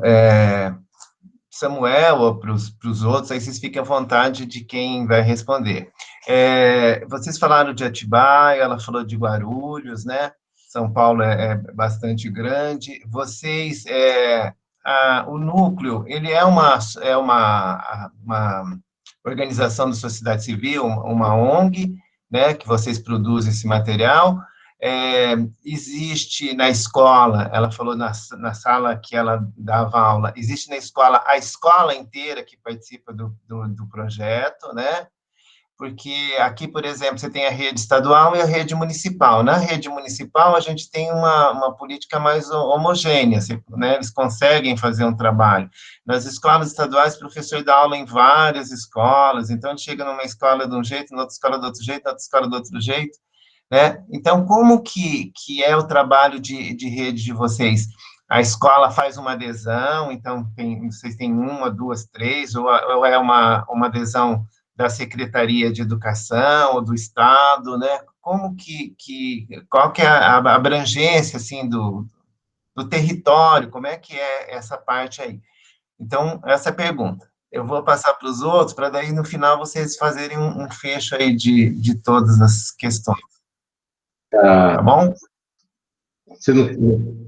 Samuel ou para os outros, aí vocês fiquem à vontade de quem vai responder. Vocês falaram de Atibaia, ela falou de Guarulhos, né? São Paulo é bastante grande. Vocês, o núcleo, ele é uma organização da sociedade civil, uma ONG, né? Que vocês produzem esse material. Existe na escola, ela falou na sala que ela dava aula, existe na escola a escola inteira que participa do projeto, né? Porque aqui, por exemplo, você tem a rede estadual e a rede municipal. Na rede municipal, a gente tem uma política mais homogênea, né? Eles conseguem fazer um trabalho. Nas escolas estaduais, o professor dá aula em várias escolas, então ele chega numa escola de um jeito, na outra escola de outro jeito, na outra escola de outro jeito, né? Então, como que é o trabalho de rede de vocês? A escola faz uma adesão, então, vocês têm uma, duas, três, ou é uma adesão da Secretaria de Educação, ou do Estado, né? Como qual que é a abrangência, assim, do território, como é que é essa parte aí? Então, essa é a pergunta. Eu vou passar para os outros, para daí, no final, vocês fazerem um fecho aí de todas as questões. Tá bom? Você não...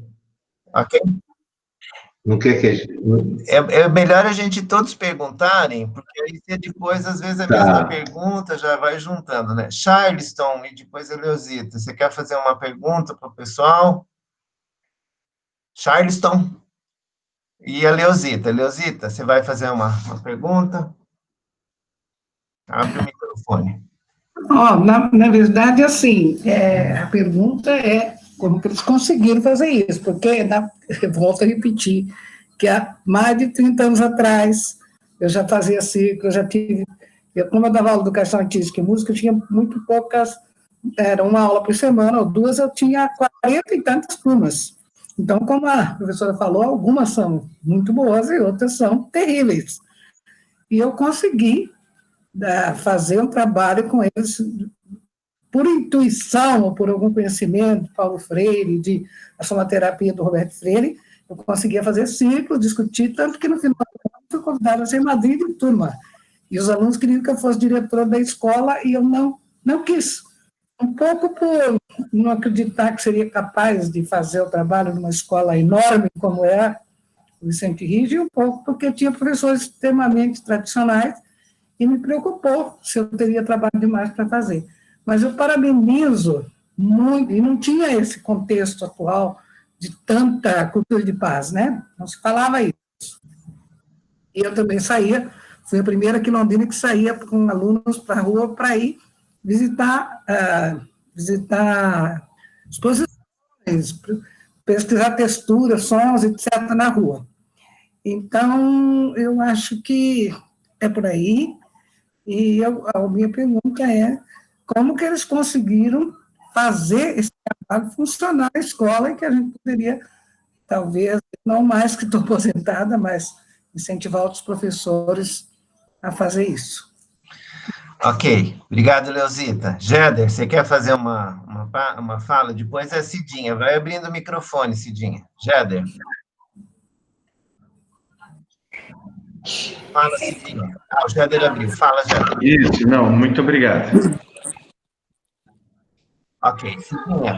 Ok. Não quer que... É melhor a gente todos perguntarem, porque aí depois, às vezes, a mesma pergunta já vai juntando, né? Charleston e depois a Leozita. Você quer fazer uma pergunta para o pessoal? Charleston e a Leozita. Leozita, você vai fazer uma pergunta? Abre o microfone. Na verdade, assim, a pergunta é como que eles conseguiram fazer isso, porque, eu volto a repetir, que há mais de 30 anos atrás, eu já fazia ciclo, como eu dava aula de educação artística e música, eu tinha muito poucas, era uma aula por semana, ou duas, eu tinha 40 e tantas turmas. Então, como a professora falou, algumas são muito boas e outras são terríveis. E eu consegui fazer um trabalho com eles por intuição ou por algum conhecimento de Paulo Freire, de aromaterapia do Roberto Freire. Eu conseguia fazer ciclo, discutir, tanto que no final fui convidada a ser madrinha de turma. E os alunos queriam que eu fosse diretora da escola e eu não quis. Um pouco por não acreditar que seria capaz de fazer o trabalho numa escola enorme como é o Vicente Riggi, e um pouco porque tinha professores extremamente tradicionais e me preocupou se eu teria trabalho demais para fazer. Mas eu parabenizo muito, e não tinha esse contexto atual de tanta cultura de paz, né? Não se falava isso. E eu também saía, fui a primeira aqui em Londrina que saía com alunos para a rua para ir visitar exposições, pesquisar texturas, sons, etc., na rua. Então, eu acho que é por aí, e a minha pergunta é como que eles conseguiram fazer esse trabalho funcionar na escola, e que a gente poderia, talvez, não mais que estou aposentada, mas incentivar outros professores a fazer isso. Ok, obrigado, Leozita. Jéder, você quer fazer uma fala? Depois é Cidinha. Vai abrindo o microfone, Cidinha. Jéder. Fala, Cidinha. O Jéder abriu. Fala, Jéder. Isso, não, muito obrigado. Ok, Cidinha.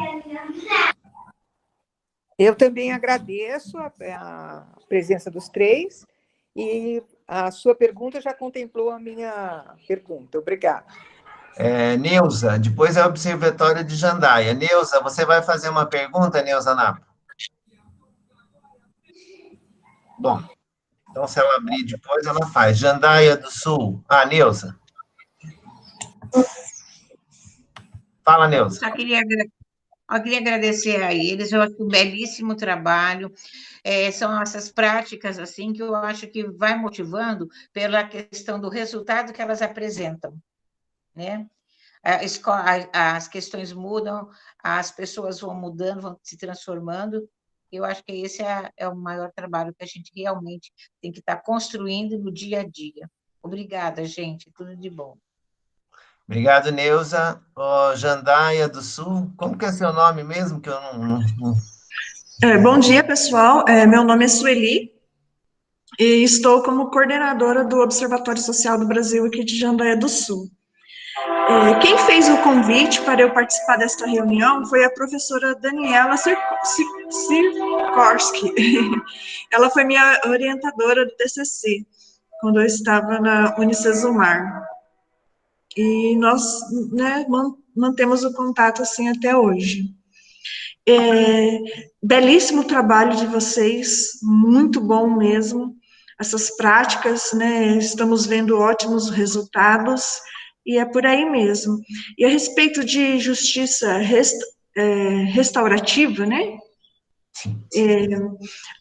Eu também agradeço a presença dos três e a sua pergunta já contemplou a minha pergunta. Obrigada. Neuza, depois é o Observatório de Jandaia. Neuza, você vai fazer uma pergunta, Neuza Napo? Bom, então se ela abrir depois, ela faz. Jandaia do Sul. Neuza. Fala, Neuza. Eu queria agradecer a eles, eu acho um belíssimo trabalho. São essas práticas assim que eu acho que vai motivando pela questão do resultado que elas apresentam, né? As questões mudam, as pessoas vão mudando, vão se transformando. Eu acho que esse é o maior trabalho que a gente realmente tem que estar construindo no dia a dia. Obrigada, gente. Tudo de bom. Obrigado, Neuza. Jandaia do Sul, como que é seu nome mesmo? Que eu não... Bom dia, pessoal. Meu nome é Sueli e estou como coordenadora do Observatório Social do Brasil aqui de Jandaia do Sul. Quem fez o convite para eu participar desta reunião foi a professora Daniela Sikorski. Ela foi minha orientadora do TCC, quando eu estava na Unicesumar. E nós, né, mantemos o contato assim até hoje. Belíssimo trabalho de vocês, muito bom mesmo. Essas práticas, né, estamos vendo ótimos resultados, e é por aí mesmo. E a respeito de justiça restaurativa, né,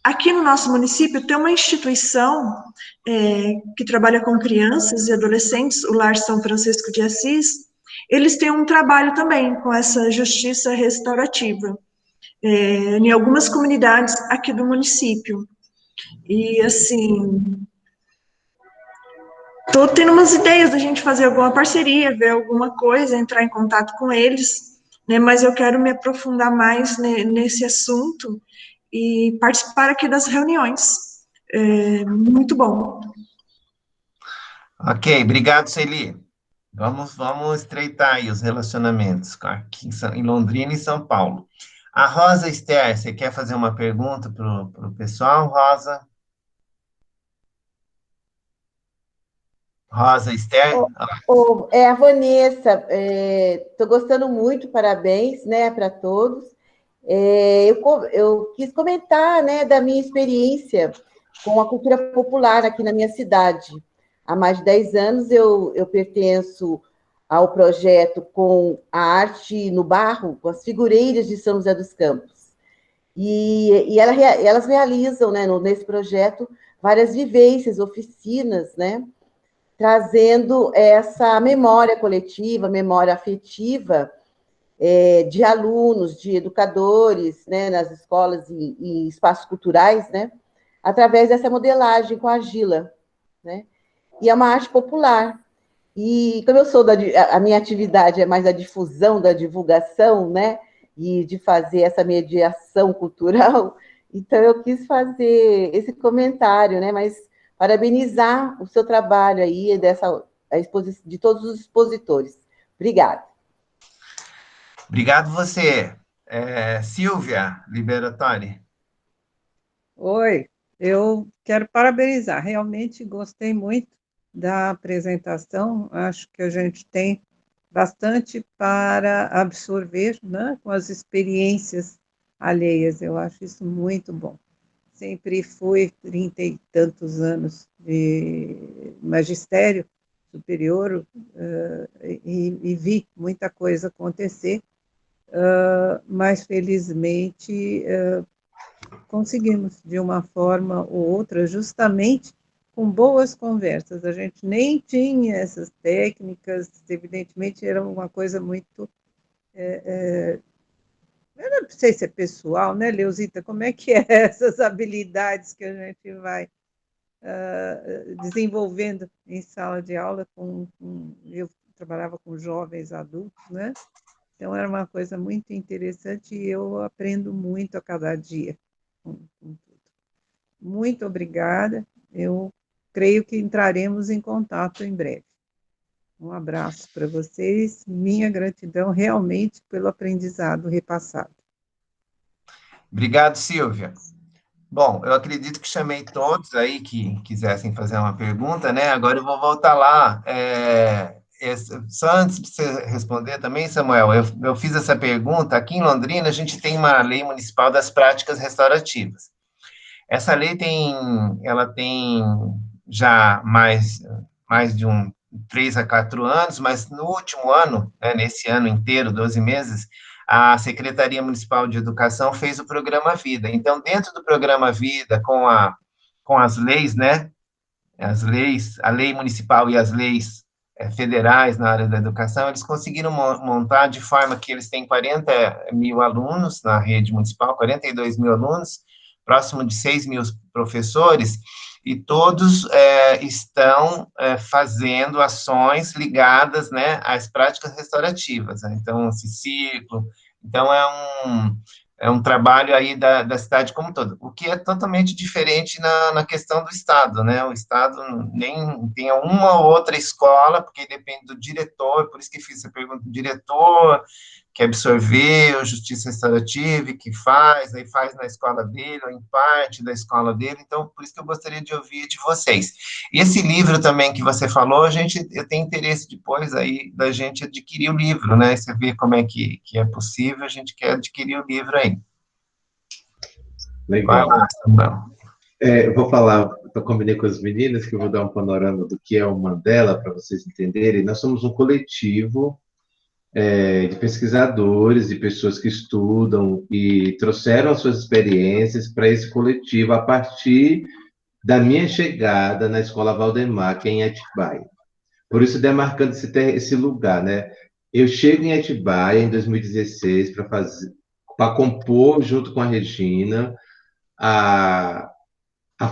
aqui no nosso município tem uma instituição que trabalha com crianças e adolescentes, o Lar São Francisco de Assis. Eles têm um trabalho também com essa justiça restaurativa, em algumas comunidades aqui do município. E, assim, estou tendo umas ideias da gente fazer alguma parceria, ver alguma coisa, entrar em contato com eles, né, mas eu quero me aprofundar mais nesse assunto e participar aqui das reuniões. Muito bom. Ok, obrigado, Celi. Vamos estreitar aí os relacionamentos aqui em Londrina e São Paulo. A Rosa Esther, você quer fazer uma pergunta para o pessoal, Rosa? Rosa Esther? É a Vanessa, estou gostando muito, parabéns, né, para todos. Eu quis comentar, né, da minha experiência com a cultura popular aqui na minha cidade. Há mais de 10 anos eu pertenço ao projeto com a arte no barro, com as figureiras de São José dos Campos. E elas realizam, né, nesse projeto, várias vivências, oficinas, né, trazendo essa memória coletiva, memória afetiva, de alunos, de educadores, né, nas escolas e espaços culturais, né, através dessa modelagem com a argila, né? E é uma arte popular. E como eu sou a minha atividade é mais a difusão, da divulgação, né, e de fazer essa mediação cultural, então eu quis fazer esse comentário, né, mas parabenizar o seu trabalho aí, de todos os expositores. Obrigada. Obrigado você. Silvia Liberatori. Oi, eu quero parabenizar, realmente gostei muito da apresentação, acho que a gente tem bastante para absorver, né, com as experiências alheias, eu acho isso muito bom. Sempre fui 30 e tantos anos de magistério superior e vi muita coisa acontecer, mas felizmente conseguimos, de uma forma ou outra, justamente com boas conversas. A gente nem tinha essas técnicas, evidentemente era uma coisa muito... eu não sei se é pessoal, né, Leuzita? Como é que é essas habilidades que a gente vai desenvolvendo em sala de aula? Eu trabalhava com jovens adultos, né? Então, era uma coisa muito interessante e eu aprendo muito a cada dia. Muito obrigada. Eu creio que entraremos em contato em breve. Um abraço para vocês. Minha gratidão realmente pelo aprendizado repassado. Obrigado, Silvia. Bom, eu acredito que chamei todos aí que quisessem fazer uma pergunta, né? Agora eu vou voltar lá. Só antes de você responder também, Samuel, eu fiz essa pergunta. Aqui em Londrina, a gente tem uma lei municipal das práticas restaurativas. Essa lei ela tem já mais de 3 a 4 anos, mas no último ano, né, nesse ano inteiro, 12 meses, a Secretaria Municipal de Educação fez o Programa Vida. Então, dentro do Programa Vida, com as leis, né, a lei municipal e as leis federais na área da educação, eles conseguiram montar de forma que eles têm 40 mil alunos na rede municipal, 42 mil alunos, próximo de 6 mil professores, e todos estão fazendo ações ligadas, né, às práticas restaurativas, né? Então, esse ciclo, então é um trabalho aí da cidade como um todo, o que é totalmente diferente na questão do Estado, né? O Estado nem tem uma ou outra escola, porque depende do diretor, por isso que fiz essa pergunta do diretor, que absorveu justiça restaurativa, que aí faz na escola dele, ou em parte da escola dele, então, por isso que eu gostaria de ouvir de vocês. E esse livro também que você falou, eu tenho interesse depois aí da gente adquirir o livro, né, você vê como é que é possível, a gente quer adquirir o livro aí. Legal. Eu vou falar, eu combinei com as meninas que eu vou dar um panorama do que é o Mandela, para vocês entenderem. Nós somos um coletivo de pesquisadores e pessoas que estudam e trouxeram as suas experiências para esse coletivo a partir da minha chegada na Escola Valdemar, que é em Atibaia. Por isso, demarcando esse lugar, né? Eu chego em Atibaia em 2016 para compor, junto com a Regina, a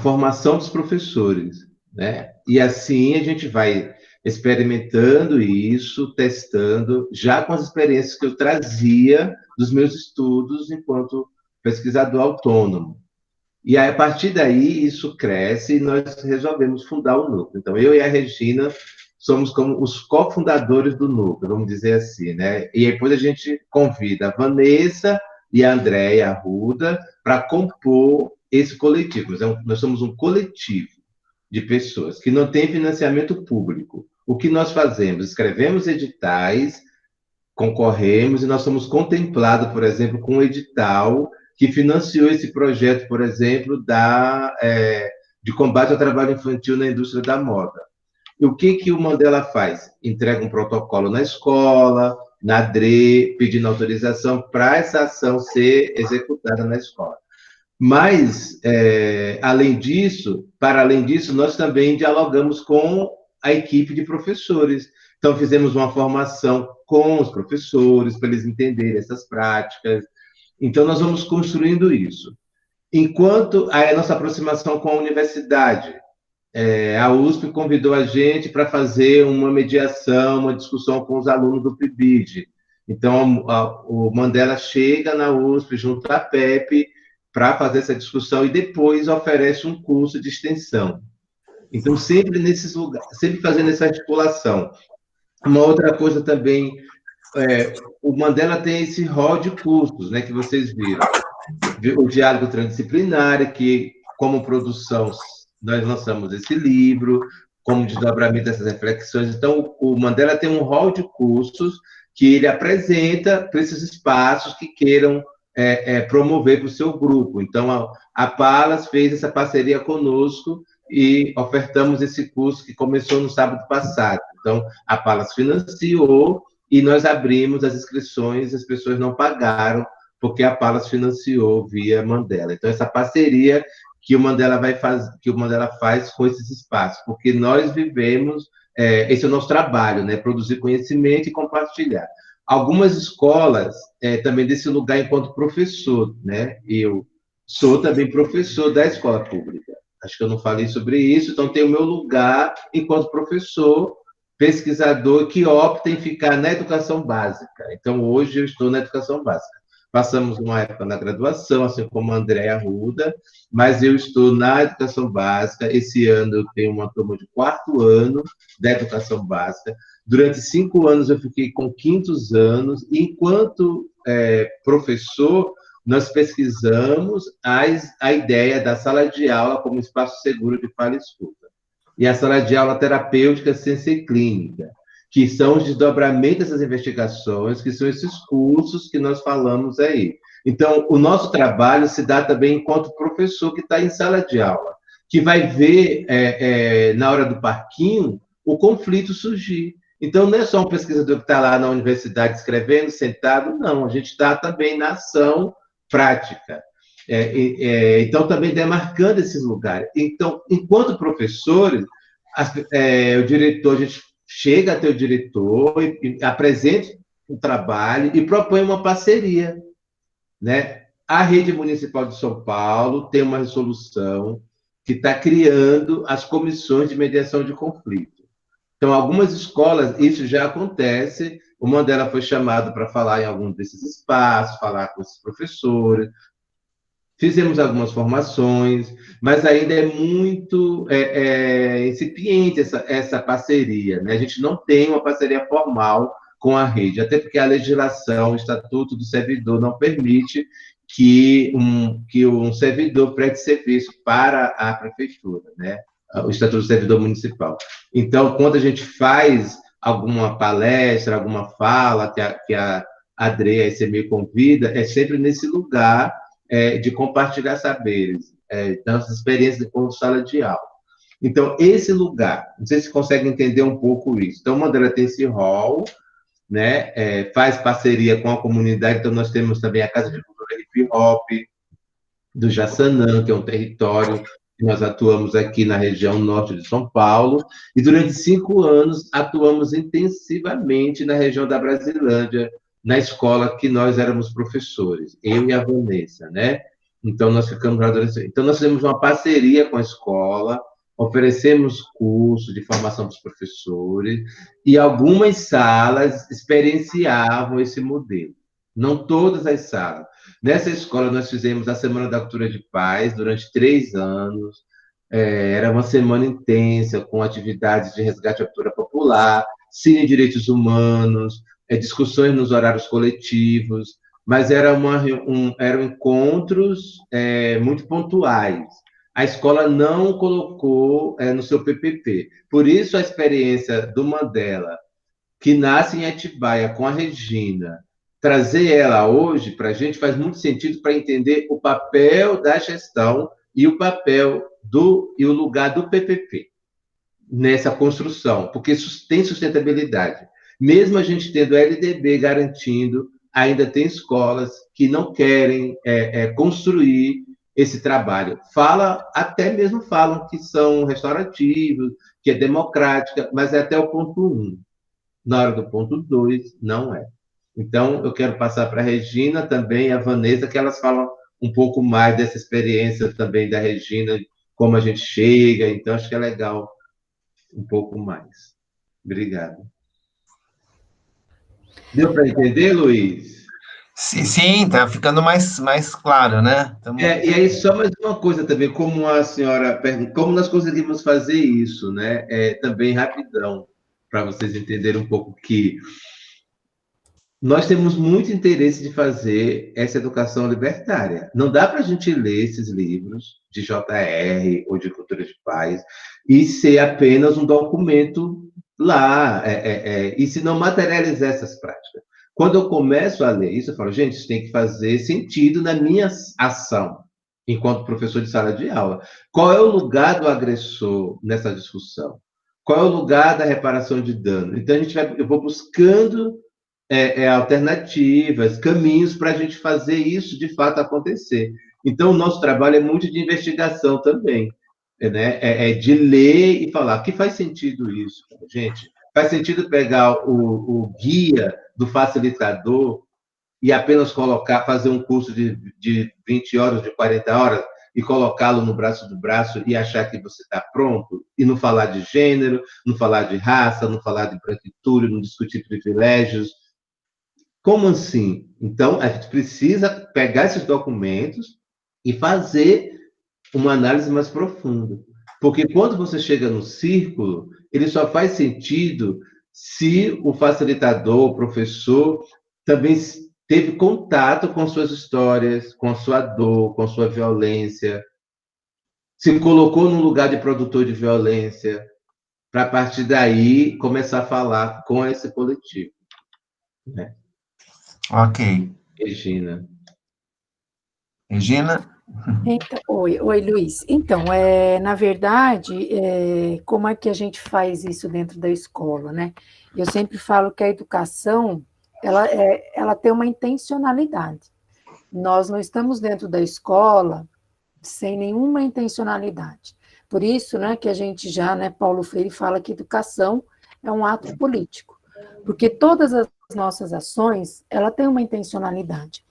formação dos professores, né? E assim a gente vai experimentando isso, testando, já com as experiências que eu trazia dos meus estudos enquanto pesquisador autônomo. E aí, a partir daí, isso cresce e nós resolvemos fundar o núcleo. Então, eu e a Regina somos como os cofundadores do núcleo, vamos dizer assim, né? E depois a gente convida a Vanessa e a Andréia Arruda para compor esse coletivo. Nós somos um coletivo de pessoas que não tem financiamento público. O que nós fazemos? Escrevemos editais, concorremos e nós somos contemplados, por exemplo, com um edital que financiou esse projeto, por exemplo, de combate ao trabalho infantil na indústria da moda. E o que o Mandela faz? Entrega um protocolo na escola, na DRE, pedindo autorização para essa ação ser executada na escola. Mas, para além disso, nós também dialogamos com a equipe de professores, Então, fizemos uma formação com os professores, para eles entenderem essas práticas. Então, nós vamos construindo isso. Enquanto a nossa aproximação com a universidade, a USP convidou a gente para fazer uma mediação, uma discussão com os alunos do PIBID. Então, o Mandela chega na USP junto à PEP para fazer essa discussão e depois oferece um curso de extensão. Então, sempre nesses lugares, sempre fazendo essa articulação. Uma outra coisa também, o Mandela tem esse rol de cursos, né, que vocês viram. O diálogo transdisciplinar, que, como produção, nós lançamos esse livro, como desdobramento dessas reflexões. Então, o Mandela tem um rol de cursos que ele apresenta para esses espaços que queiram promover para o seu grupo. Então, a Palas fez essa parceria conosco e ofertamos esse curso que começou no sábado passado. Então, a Palas financiou e nós abrimos as inscrições, as pessoas não pagaram, porque a Palas financiou via Mandela. Então, essa parceria que o Mandela faz com esses espaços, porque nós vivemos, esse é o nosso trabalho, né? Produzir conhecimento e compartilhar. Algumas escolas, também desse lugar enquanto professor, né? Eu sou também professor da escola pública. Acho que eu não falei sobre isso, então tenho o meu lugar enquanto professor, pesquisador, que opta em ficar na educação básica. Então, hoje eu estou na educação básica. Passamos uma época na graduação, assim como a Andréa Arruda, mas eu estou na educação básica. Esse ano eu tenho uma turma de 4º ano da educação básica. Durante 5 anos eu fiquei com 5º anos. Enquanto professor, nós pesquisamos a ideia da sala de aula como espaço seguro de fala e escuta. E a sala de aula terapêutica, ciência e clínica, que são os desdobramentos dessas investigações, que são esses cursos que nós falamos aí. Então, o nosso trabalho se dá também enquanto professor que está em sala de aula, que vai ver, na hora do parquinho, o conflito surgir. Então, não é só um pesquisador que está lá na universidade escrevendo, sentado, não. A gente está também na ação prática. Então, também demarcando esses lugares. Então, enquanto professores, o diretor, a gente chega até o diretor e apresenta um trabalho e propõe uma parceria, né? A Rede Municipal de São Paulo tem uma resolução que está criando as comissões de mediação de conflito. Então, algumas escolas, isso já acontece, o Mandela foi chamado para falar em algum desses espaços, falar com esses professores, fizemos algumas formações, mas ainda é muito incipiente essa parceria, né? A gente não tem uma parceria formal com a rede, até porque a legislação, o Estatuto do Servidor não permite que um servidor preste serviço para a prefeitura, né? O Estatuto do Servidor Municipal. Então, quando a gente faz alguma palestra, alguma fala que a Andréa me convida, é sempre nesse lugar de compartilhar saberes, nossas experiências com sala de aula. Então, esse lugar, não sei se consegue entender um pouco isso. Então, o Mandela tem esse rol, né? Faz parceria com a comunidade, então nós temos também a Casa de Cultura Hip Hop, do Jaçanã, que é um território que nós atuamos aqui na região norte de São Paulo, e durante 5 anos atuamos intensivamente na região da Brasilândia, na escola que nós éramos professores, eu e a Vanessa, né? Então, nós ficamos lá durante... Então, nós fizemos uma parceria com a escola, oferecemos cursos de formação para os professores, e algumas salas experienciavam esse modelo. Não todas as salas. Nessa escola, nós fizemos a Semana da Cultura de Paz durante 3 anos. Era uma semana intensa, com atividades de resgate à cultura popular, cine direitos humanos, discussões nos horários coletivos, mas eram encontros muito pontuais. A escola não colocou no seu PPP. Por isso, a experiência do Mandela, que nasce em Atibaia com a Regina, trazer ela hoje para a gente faz muito sentido para entender o papel da gestão e o papel e o lugar do PPP nessa construção, porque tem sustentabilidade. Mesmo a gente tendo a LDB garantindo, ainda tem escolas que não querem construir esse trabalho. Até mesmo falam que são restaurativos, que é democrática, mas é até o ponto 1. na hora do ponto 2, não é. Então, eu quero passar para a Regina também e a Vanessa, que elas falam um pouco mais dessa experiência também da Regina, como a gente chega, então acho que é legal um pouco mais. Obrigado. Deu para entender, Luiz? Sim, está ficando mais claro, né? E aí, só mais uma coisa também, como a senhora perguntou, como nós conseguimos fazer isso, né? Também rapidão, para vocês entenderem um pouco que nós temos muito interesse de fazer essa educação libertária. Não dá para a gente ler esses livros de J.R. ou de Cultura de Paz e ser apenas um documento lá, e se não materializar essas práticas. Quando eu começo a ler isso, eu falo, gente, isso tem que fazer sentido na minha ação, enquanto professor de sala de aula. Qual é o lugar do agressor nessa discussão? Qual é o lugar da reparação de dano? Então, eu vou buscando alternativas, caminhos para a gente fazer isso de fato acontecer. Então, o nosso trabalho é muito de investigação também, né? De ler e falar, que faz sentido isso, gente? Faz sentido pegar o guia do facilitador e apenas fazer um curso de 20 horas, de 40 horas, e colocá-lo no braço do braço e achar que você está pronto, e não falar de gênero, não falar de raça, não falar de branquitude, não discutir privilégios. Como assim? Então, a gente precisa pegar esses documentos e fazer uma análise mais profunda. Porque quando você chega no círculo, ele só faz sentido se o facilitador, o professor, também teve contato com suas histórias, com a sua dor, com a sua violência, se colocou no lugar de produtor de violência, para, a partir daí, começar a falar com esse coletivo. Né? Ok. Regina? Então, oi, Luiz. Então, na verdade, como é que a gente faz isso dentro da escola, né? Eu sempre falo que a educação, ela tem uma intencionalidade. Nós não estamos dentro da escola sem nenhuma intencionalidade. Por isso, né, que a gente já, né, Paulo Freire fala que educação é um ato político, porque todas as nossas ações, ela tem uma intencionalidade.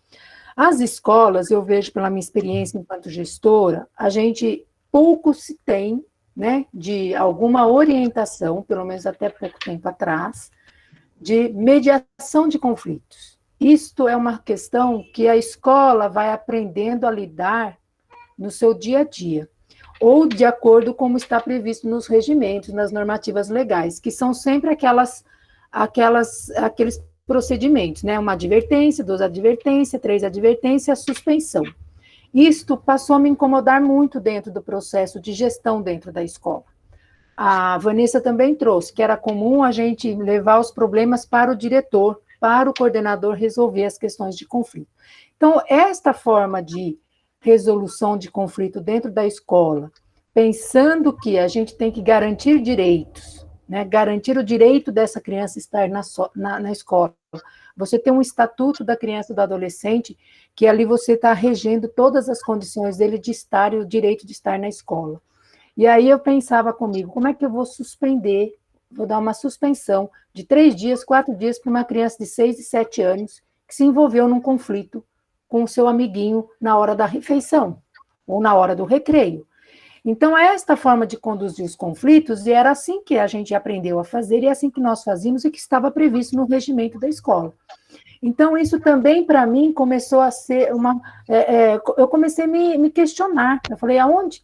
As escolas, eu vejo pela minha experiência enquanto gestora, a gente pouco se tem, né, de alguma orientação, pelo menos até pouco tempo atrás, de mediação de conflitos. Isto é uma questão que a escola vai aprendendo a lidar no seu dia a dia, ou de acordo com como está previsto nos regimentos, nas normativas legais, que são sempre aqueles procedimentos, né? Uma advertência, 2 advertências, 3 advertências, suspensão. Isto passou a me incomodar muito dentro do processo de gestão dentro da escola. A Vanessa também trouxe que era comum a gente levar os problemas para o diretor, para o coordenador resolver as questões de conflito. Então, esta forma de resolução de conflito dentro da escola, pensando que a gente tem que garantir direitos, né, garantir o direito dessa criança estar na escola. Você tem um estatuto da criança e do adolescente, que ali você está regendo todas as condições dele de estar e o direito de estar na escola. E aí eu pensava comigo, como é que eu vou vou dar uma suspensão de 3 dias, 4 dias para uma criança de 6 e 7 anos que se envolveu num conflito com o seu amiguinho na hora da refeição, ou na hora do recreio. Então, esta forma de conduzir os conflitos, e era assim que a gente aprendeu a fazer, e é assim que nós fazíamos, e que estava previsto no regimento da escola. Então, isso também, para mim, começou a ser eu comecei a me questionar. Eu falei, aonde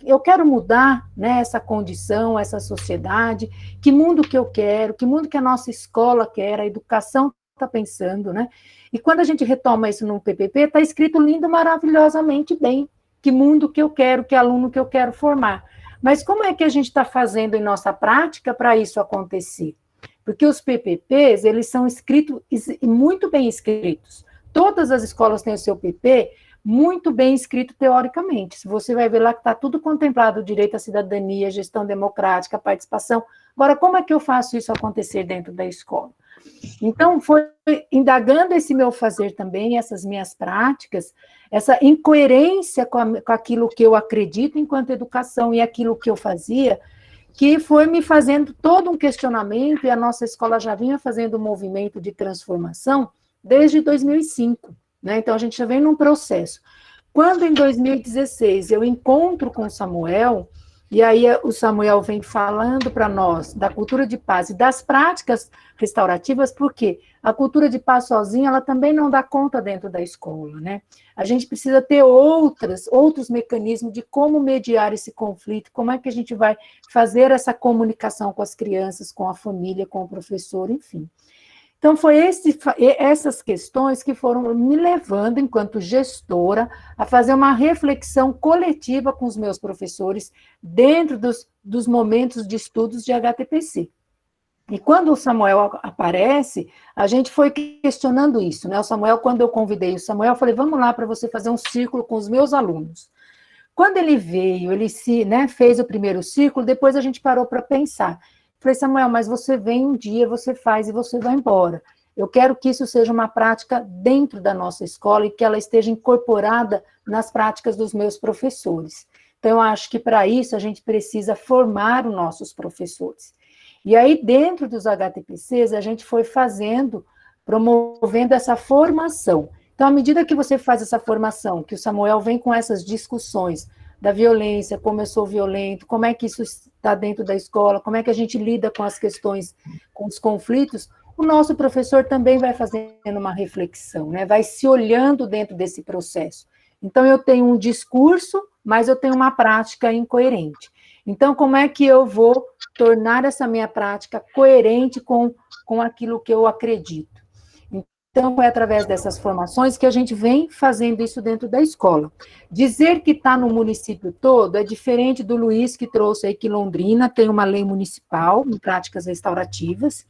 eu quero mudar, né, essa condição, essa sociedade, que mundo que eu quero, que mundo que a nossa escola quer, a educação está pensando, né? E quando a gente retoma isso no PPP, está escrito lindo, maravilhosamente bem, que mundo que eu quero, que aluno que eu quero formar. Mas como é que a gente está fazendo em nossa prática para isso acontecer? Porque os PPPs, eles são escritos, e muito bem escritos. Todas as escolas têm o seu PP muito bem escrito teoricamente. Se você vai ver lá que está tudo contemplado, o direito à cidadania, gestão democrática, participação. Agora, como é que eu faço isso acontecer dentro da escola? Então, foi indagando esse meu fazer também, essas minhas práticas, essa incoerência com aquilo que eu acredito enquanto educação e aquilo que eu fazia, que foi me fazendo todo um questionamento, e a nossa escola já vinha fazendo um movimento de transformação desde 2005, né? Então, a gente já vem num processo. Quando, em 2016, eu encontro com o Samuel, e aí o Samuel vem falando para nós da cultura de paz e das práticas restaurativas, porque a cultura de paz sozinha, ela também não dá conta dentro da escola, né? A gente precisa ter outros mecanismos de como mediar esse conflito, como é que a gente vai fazer essa comunicação com as crianças, com a família, com o professor, enfim. Então, foi essas questões que foram me levando, enquanto gestora, a fazer uma reflexão coletiva com os meus professores dentro dos momentos de estudos de HTPC. E quando o Samuel aparece, a gente foi questionando isso, né? O Samuel, quando eu convidei o Samuel, eu falei, vamos lá para você fazer um círculo com os meus alunos. Quando ele veio, ele fez o primeiro círculo, depois a gente parou para pensar. Falei, Samuel, mas você vem um dia, você faz e você vai embora. Eu quero que isso seja uma prática dentro da nossa escola e que ela esteja incorporada nas práticas dos meus professores. Então, eu acho que para isso a gente precisa formar os nossos professores. E aí, dentro dos HTPCs, a gente foi promovendo essa formação. Então, à medida que você faz essa formação, que o Samuel vem com essas discussões da violência, como eu sou violento, como é que isso está dentro da escola, como é que a gente lida com as questões, com os conflitos, o nosso professor também vai fazendo uma reflexão, né? Vai se olhando dentro desse processo. Então, eu tenho um discurso, mas eu tenho uma prática incoerente. Então, como é que eu vou tornar essa minha prática coerente com aquilo que eu acredito? Então, é através dessas formações que a gente vem fazendo isso dentro da escola. Dizer que está no município todo é diferente do Luiz, que trouxe aí que Londrina tem uma lei municipal em práticas restaurativas,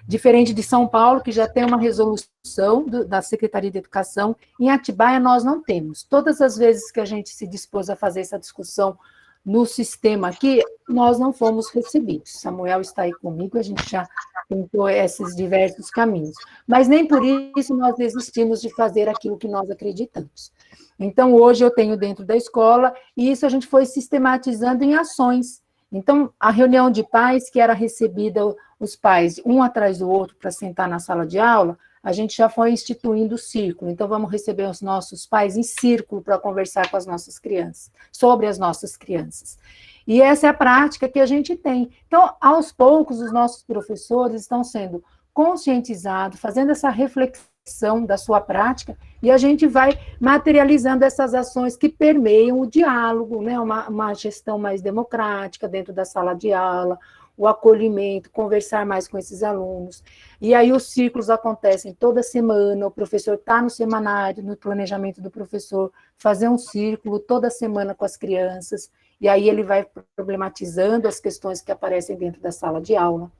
diferente de São Paulo, que já tem uma resolução da Secretaria de Educação. Em Atibaia, nós não temos. Todas as vezes que a gente se dispôs a fazer essa discussão no sistema aqui, nós não fomos recebidos. Samuel está aí comigo, a gente já tentou esses diversos caminhos. Mas nem por isso nós desistimos de fazer aquilo que nós acreditamos. Então, hoje eu tenho dentro da escola, e isso a gente foi sistematizando em ações. Então, a reunião de pais, que era recebida os pais um atrás do outro para sentar na sala de aula, a gente já foi instituindo o círculo. Então, vamos receber os nossos pais em círculo para conversar com as nossas crianças, sobre as nossas crianças. E essa é a prática que a gente tem. Então, aos poucos, os nossos professores estão sendo conscientizados, fazendo essa reflexão da sua prática, e a gente vai materializando essas ações que permeiam o diálogo, né? Uma gestão mais democrática dentro da sala de aula, o acolhimento, conversar mais com esses alunos. E aí os ciclos acontecem toda semana, o professor está no semanário, no planejamento do professor, fazer um círculo toda semana com as crianças, e aí ele vai problematizando as questões que aparecem dentro da sala de aula.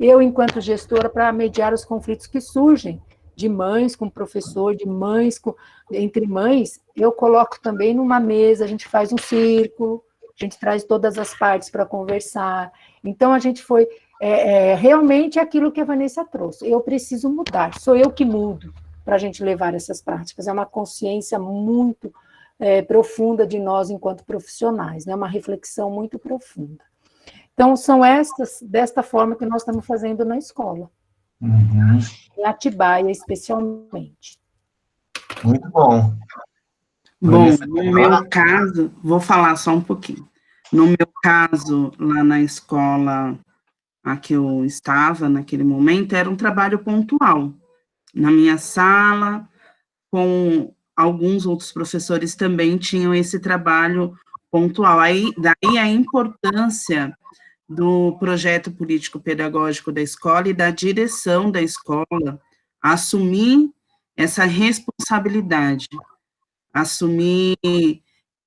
Eu, enquanto gestora, para mediar os conflitos que surgem, de mães com professor, de mães entre mães, eu coloco também numa mesa, a gente faz um círculo, a gente traz todas as partes para conversar. Então, a gente foi realmente aquilo que a Vanessa trouxe. Eu preciso mudar, sou eu que mudo para a gente levar essas práticas. É uma consciência muito profunda de nós enquanto profissionais, né? Uma reflexão muito profunda. Então, são desta forma que nós estamos fazendo na escola. Uhum. Em Atibaia, especialmente. Muito bom. Bom, no meu caso, vou falar só um pouquinho. No meu caso, lá na escola a que eu estava naquele momento, era um trabalho pontual. Na minha sala, com alguns outros professores também tinham esse trabalho pontual. Daí a importância do projeto político-pedagógico da escola e da direção da escola assumir essa responsabilidade, assumir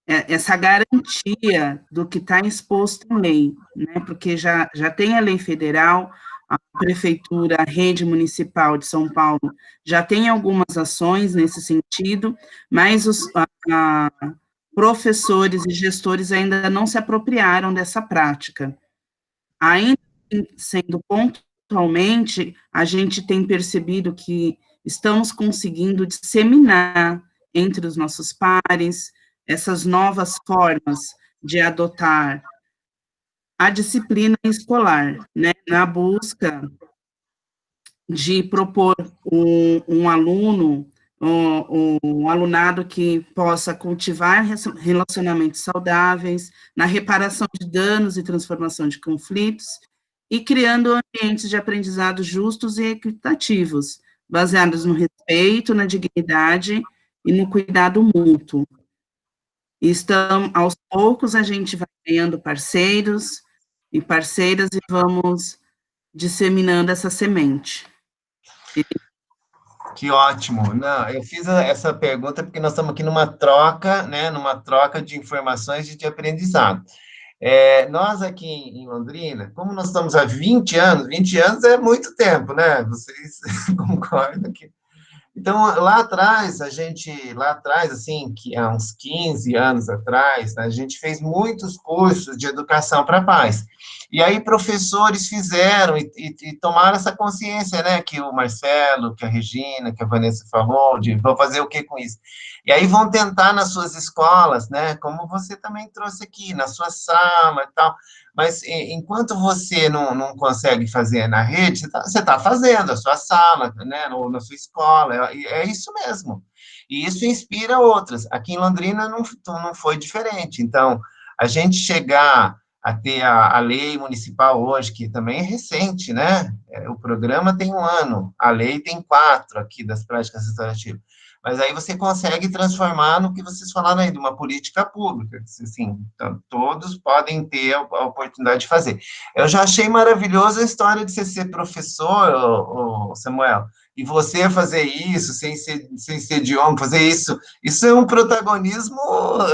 essa garantia do que está exposto em lei, né? Porque já tem a lei federal, a prefeitura, a rede municipal de São Paulo já tem algumas ações nesse sentido, mas os professores e gestores ainda não se apropriaram dessa prática. Ainda sendo pontualmente, a gente tem percebido que estamos conseguindo disseminar entre os nossos pares essas novas formas de adotar a disciplina escolar, né, na busca de propor um aluno, um alunado que possa cultivar relacionamentos saudáveis, na reparação de danos e transformação de conflitos, e criando ambientes de aprendizado justos e equitativos, baseados no respeito, na dignidade e no cuidado mútuo. Aos poucos, a gente vai ganhando parceiros e parceiras e vamos disseminando essa semente. Que ótimo. Não, eu fiz essa pergunta porque nós estamos aqui numa troca, né, numa troca de informações e de aprendizado. Nós aqui em Londrina, como nós estamos há 20 anos é muito tempo, né? Vocês concordam que... Então, lá atrás, assim, que há uns 15 anos atrás, a gente fez muitos cursos de educação para pais. E aí, professores fizeram e tomaram essa consciência, né, que o Marcelo, que a Regina, que a Vanessa falou, de vão fazer o que com isso? E aí vão tentar nas suas escolas, né, como você também trouxe aqui, na sua sala e tal. Mas enquanto você não consegue fazer na rede, você tá fazendo a sua sala, né, ou na sua escola, é isso mesmo. E isso inspira outras. Aqui em Londrina não foi diferente. Então, a gente chegar a ter a lei municipal hoje, que também é recente, né? O programa tem 1 ano, a lei tem 4 aqui das práticas restaurativas. Mas aí você consegue transformar no que vocês falaram aí, de uma política pública, assim, então, todos podem ter a oportunidade de fazer. Eu já achei maravilhosa a história de você ser professor, Samuel, e você fazer isso, sem ser de homem, fazer isso é um protagonismo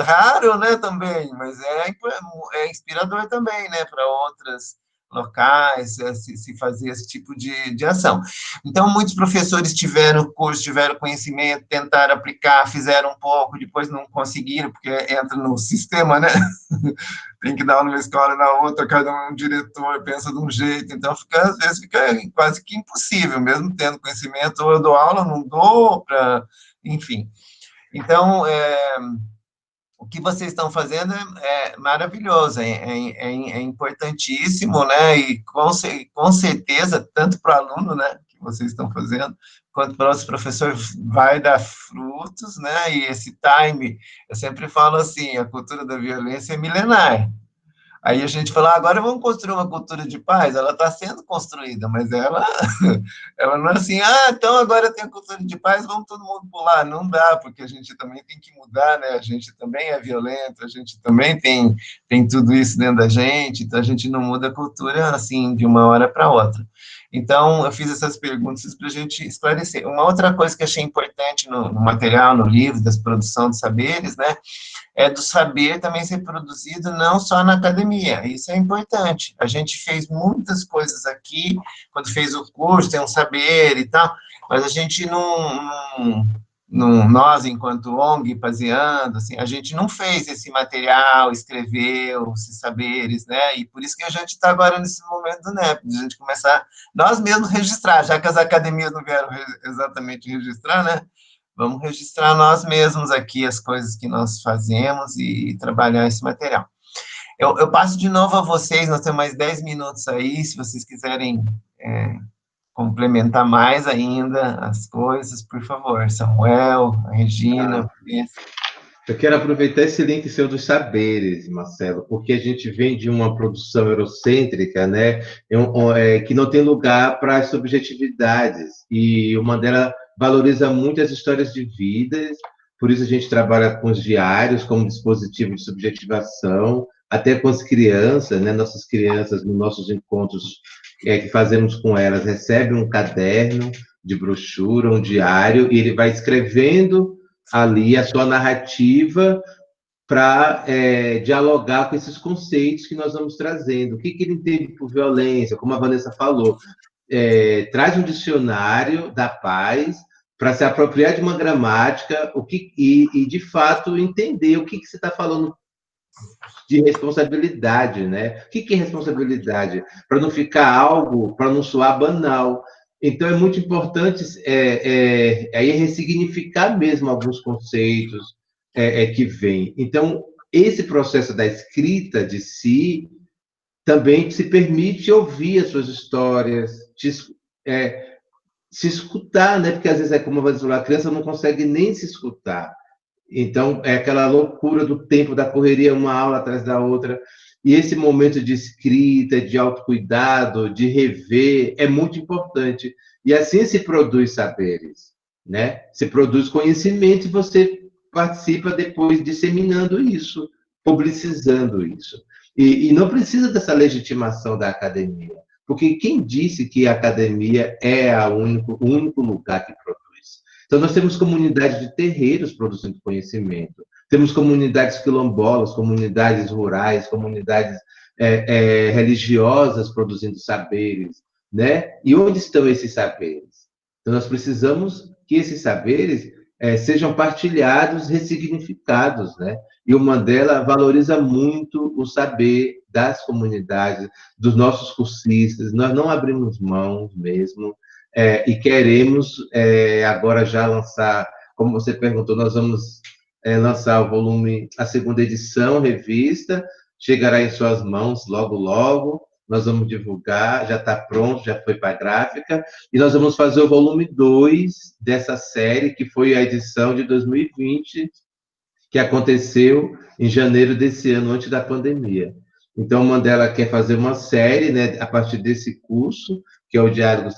raro, né, também, mas é inspirador também, né, para outras locais, se fazer esse tipo de ação. Então, muitos professores tiveram curso, tiveram conhecimento, tentaram aplicar, fizeram um pouco, depois não conseguiram, porque entra no sistema, né? Tem que dar aula numa escola, na outra, cada um diretor pensa de um jeito, então às vezes fica quase que impossível, mesmo tendo conhecimento, ou eu dou aula, não dou, enfim. Então, o que vocês estão fazendo é maravilhoso, é importantíssimo, né, e com certeza, tanto para o aluno, né, que vocês estão fazendo, quanto para os professores, vai dar frutos, né, e esse time, eu sempre falo assim, a cultura da violência é milenar. Aí a gente fala, agora vamos construir uma cultura de paz, ela está sendo construída, mas ela não é assim, então agora tem a cultura de paz, vamos todo mundo pular. Não dá, porque a gente também tem que mudar, né? A gente também é violento, a gente também tem tudo isso dentro da gente, então a gente não muda a cultura, assim, de uma hora para outra. Então, eu fiz essas perguntas para a gente esclarecer. Uma outra coisa que achei importante no material, no livro, das produção de saberes, né? É do saber também ser produzido não só na academia, isso é importante. A gente fez muitas coisas aqui, quando fez o curso, tem um saber e tal, mas a gente nós, enquanto ONG, Paseando, assim, a gente não fez esse material, escreveu esses saberes, né, e por isso que a gente está agora nesse momento do NEP, de a gente começar, nós mesmos registrar, já que as academias não vieram exatamente registrar, né, vamos registrar nós mesmos aqui as coisas que nós fazemos e trabalhar esse material. Eu passo de novo a vocês, nós temos mais 10 minutos aí, se vocês quiserem complementar mais ainda as coisas, por favor. Samuel, a Regina. Eu quero aproveitar esse link seu dos saberes, Marcelo, porque a gente vem de uma produção eurocêntrica, né, que não tem lugar para as subjetividades, e o Mandela valoriza muito as histórias de vidas, por isso a gente trabalha com os diários como dispositivo de subjetivação, até com as crianças, né, nossas crianças, nos nossos encontros que fazemos com elas, recebem um caderno de brochura, um diário, e ele vai escrevendo ali a sua narrativa para dialogar com esses conceitos que nós vamos trazendo. O que ele entende por violência, como a Vanessa falou, traz um dicionário da paz para se apropriar de uma gramática e de fato, entender o que você está falando de responsabilidade, né? O que é responsabilidade? Para não ficar algo, para não soar banal. Então, é muito importante aí ressignificar mesmo alguns conceitos que vêm. Então, esse processo da escrita de si também se permite ouvir as suas histórias, se escutar, né? Porque às vezes é como vai dizer, a criança não consegue nem se escutar. Então, é aquela loucura do tempo, da correria, uma aula atrás da outra. E esse momento de escrita, de autocuidado, de rever, é muito importante. E assim se produz saberes, né? Se produz conhecimento e você participa depois disseminando isso, publicizando isso. E não precisa dessa legitimação da academia, porque quem disse que a academia é o único lugar que produz? Então, nós temos comunidades de terreiros produzindo conhecimento, temos comunidades quilombolas, comunidades rurais, comunidades religiosas produzindo saberes, né? E onde estão esses saberes? Então, nós precisamos que esses saberes sejam partilhados, ressignificados, né? E o Mandela valoriza muito o saber das comunidades, dos nossos cursistas, nós não abrimos mãos mesmo, e queremos agora já lançar, como você perguntou, nós vamos lançar o volume, a segunda edição, revista, chegará em suas mãos logo, logo, nós vamos divulgar, já está pronto, já foi para a gráfica, e nós vamos fazer o volume 2 dessa série, que foi a edição de 2020, que aconteceu em janeiro desse ano, antes da pandemia. Então, o Mandela quer fazer uma série, né, a partir desse curso, que é o Diálogo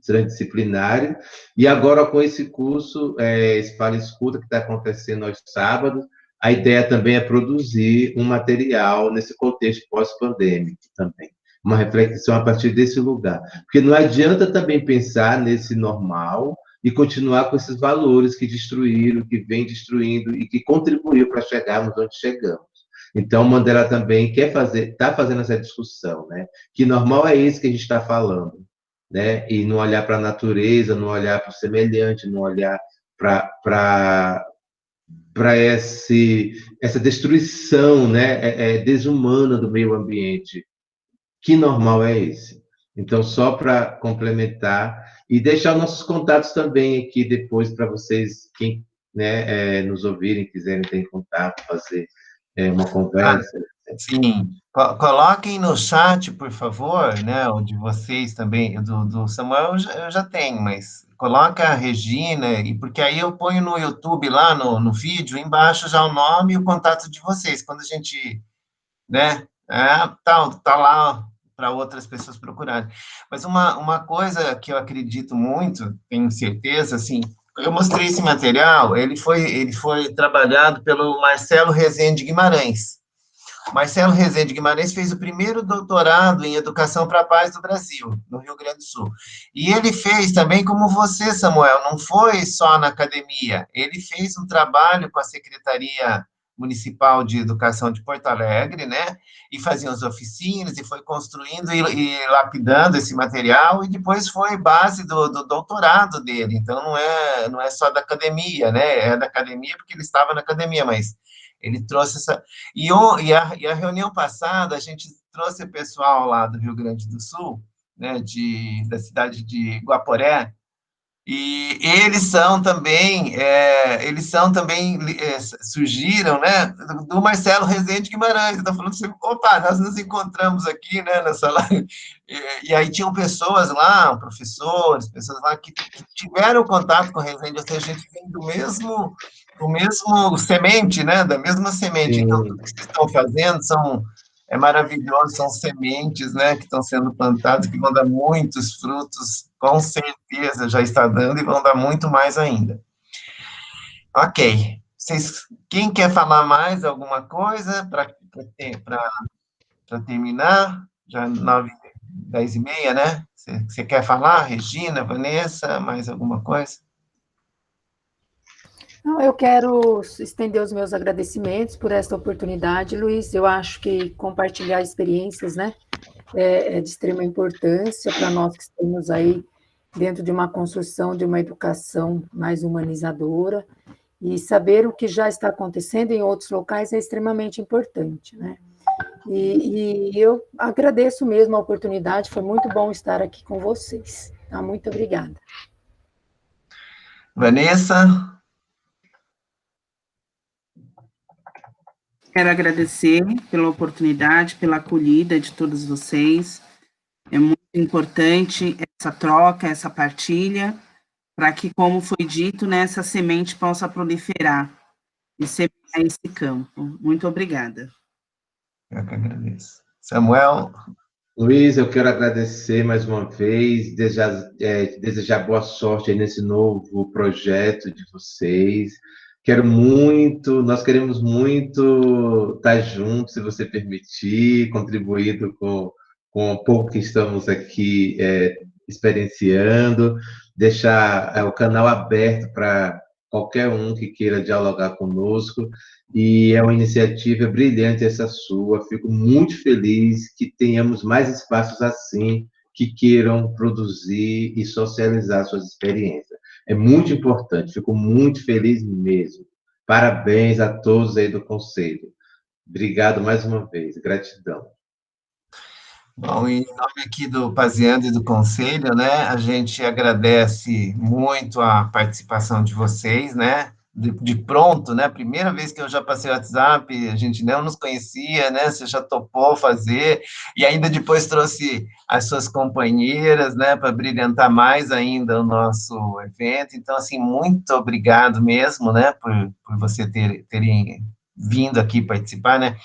Transdisciplinário, e agora com esse curso, esse Fala Escuta, que está acontecendo aos sábados, a ideia também é produzir um material nesse contexto pós-pandêmico também, uma reflexão a partir desse lugar. Porque não adianta também pensar nesse normal e continuar com esses valores que destruíram, que vem destruindo e que contribuíram para chegarmos onde chegamos. Então, Mandela também está fazendo essa discussão, né? Que normal é esse que a gente está falando, né? E não olhar para a natureza, não olhar para o semelhante, não olhar para essa destruição, né? Desumana do meio ambiente. Que normal é esse? Então, só para complementar, e deixar nossos contatos também aqui depois para vocês, quem nos ouvirem, quiserem ter contato, fazer uma conversa. Sim, coloquem no chat, por favor, né, o de vocês também, do Samuel eu já tenho, mas coloca a Regina, porque aí eu ponho no YouTube, lá no vídeo, embaixo já o nome e o contato de vocês, quando a gente, né, tá lá para outras pessoas procurarem. Mas uma coisa que eu acredito muito, tenho certeza, assim, eu mostrei esse material, ele foi trabalhado pelo Marcelo Rezende Guimarães. Marcelo Rezende Guimarães fez o primeiro doutorado em Educação para a Paz do Brasil, no Rio Grande do Sul. E ele fez também como você, Samuel, não foi só na academia, ele fez um trabalho com a Secretaria Municipal de Educação de Porto Alegre, né, e fazia as oficinas, e foi construindo e lapidando esse material, e depois foi base do doutorado dele. Então, não é só da academia, né, é da academia porque ele estava na academia, mas ele trouxe essa... E a reunião passada, a gente trouxe o pessoal lá do Rio Grande do Sul, né, da cidade de Guaporé, e eles são também surgiram, né, do Marcelo Rezende Guimarães. Então, falando assim, opa, nós nos encontramos aqui, né, nessa live. E aí tinham pessoas lá, professores, pessoas lá que tiveram contato com o Rezende, ou seja, a gente vem do mesmo semente, né, da mesma semente. Então, tudo que vocês estão fazendo é maravilhoso, são sementes, né, que estão sendo plantadas, que vão dar muitos frutos, com certeza já está dando, e vão dar muito mais ainda. Ok. Quem quer falar mais alguma coisa para terminar? Já 10h30, né? Você quer falar, Regina, Vanessa, mais alguma coisa? Não, eu quero estender os meus agradecimentos por esta oportunidade, Luiz. Eu acho que compartilhar experiências, né, é de extrema importância para nós que estamos aí dentro de uma construção de uma educação mais humanizadora, e saber o que já está acontecendo em outros locais é extremamente importante, né? E eu agradeço mesmo a oportunidade, foi muito bom estar aqui com vocês. Tá? Muito obrigada. Vanessa? Quero agradecer pela oportunidade, pela acolhida de todos vocês. É muito importante essa troca, essa partilha, para que, como foi dito, né, essa semente possa proliferar e semear esse campo. Muito obrigada. Eu que agradeço. Samuel? Luiz, eu quero agradecer mais uma vez, desejar boa sorte aí nesse novo projeto de vocês. Nós queremos muito estar juntos, se você permitir, contribuindo com o pouco que estamos aqui experienciando, deixar o canal aberto para qualquer um que queira dialogar conosco, e é uma iniciativa brilhante essa sua. Fico muito feliz que tenhamos mais espaços assim, que queiram produzir e socializar suas experiências. É muito importante, fico muito feliz mesmo. Parabéns a todos aí do Conselho. Obrigado mais uma vez, gratidão. Bom, em nome aqui do Paseando e do Conselho, né, a gente agradece muito a participação de vocês, né, de pronto, né, primeira vez que eu já passei o WhatsApp, a gente não nos conhecia, né, você já topou fazer, e ainda depois trouxe as suas companheiras, né, para brilhantar mais ainda o nosso evento. Então, assim, muito obrigado mesmo, né, por você terem vindo aqui participar, né.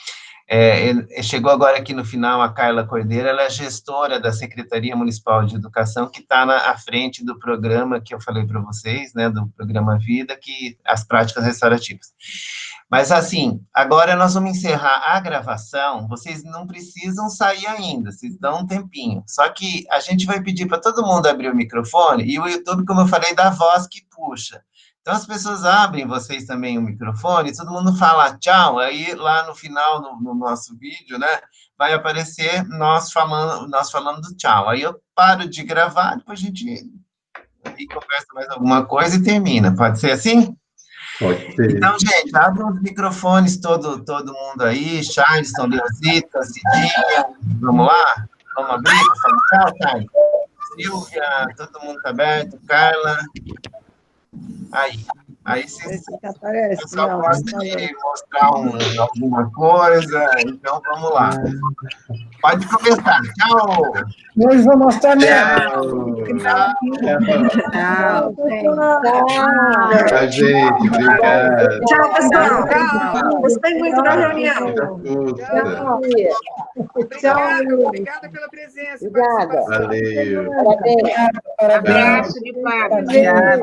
Chegou agora aqui no final a Carla Cordeiro, ela é gestora da Secretaria Municipal de Educação, que está à frente do programa que eu falei para vocês, né, do programa Vida, que as práticas restaurativas. Mas, assim, agora nós vamos encerrar a gravação, vocês não precisam sair ainda, vocês dão um tempinho, só que a gente vai pedir para todo mundo abrir o microfone, e o YouTube, como eu falei, dá voz que puxa. Então, as pessoas abrem, vocês também, o microfone, todo mundo fala tchau, aí lá no final, no nosso vídeo, né, vai aparecer nós falando tchau. Aí eu paro de gravar, depois a gente conversa mais alguma coisa e termina. Pode ser assim? Pode ser. Então, gente, abre os microfones, todo mundo aí, Charleston, Leozita, Cidinha, vamos lá? Vamos abrir, falar tchau, Thay? Silvia, todo mundo está aberto, Carla... Aí vocês só podem mostrar alguma coisa, então vamos lá. Pode começar. Tchau! Hoje vou mostrar mesmo. Tchau, gente. Obrigado. Tchau, pessoal. Gostei muito da reunião. Obrigada pela presença. Obrigada. Valeu. Parabéns. Abraço de Fábio. Obrigada.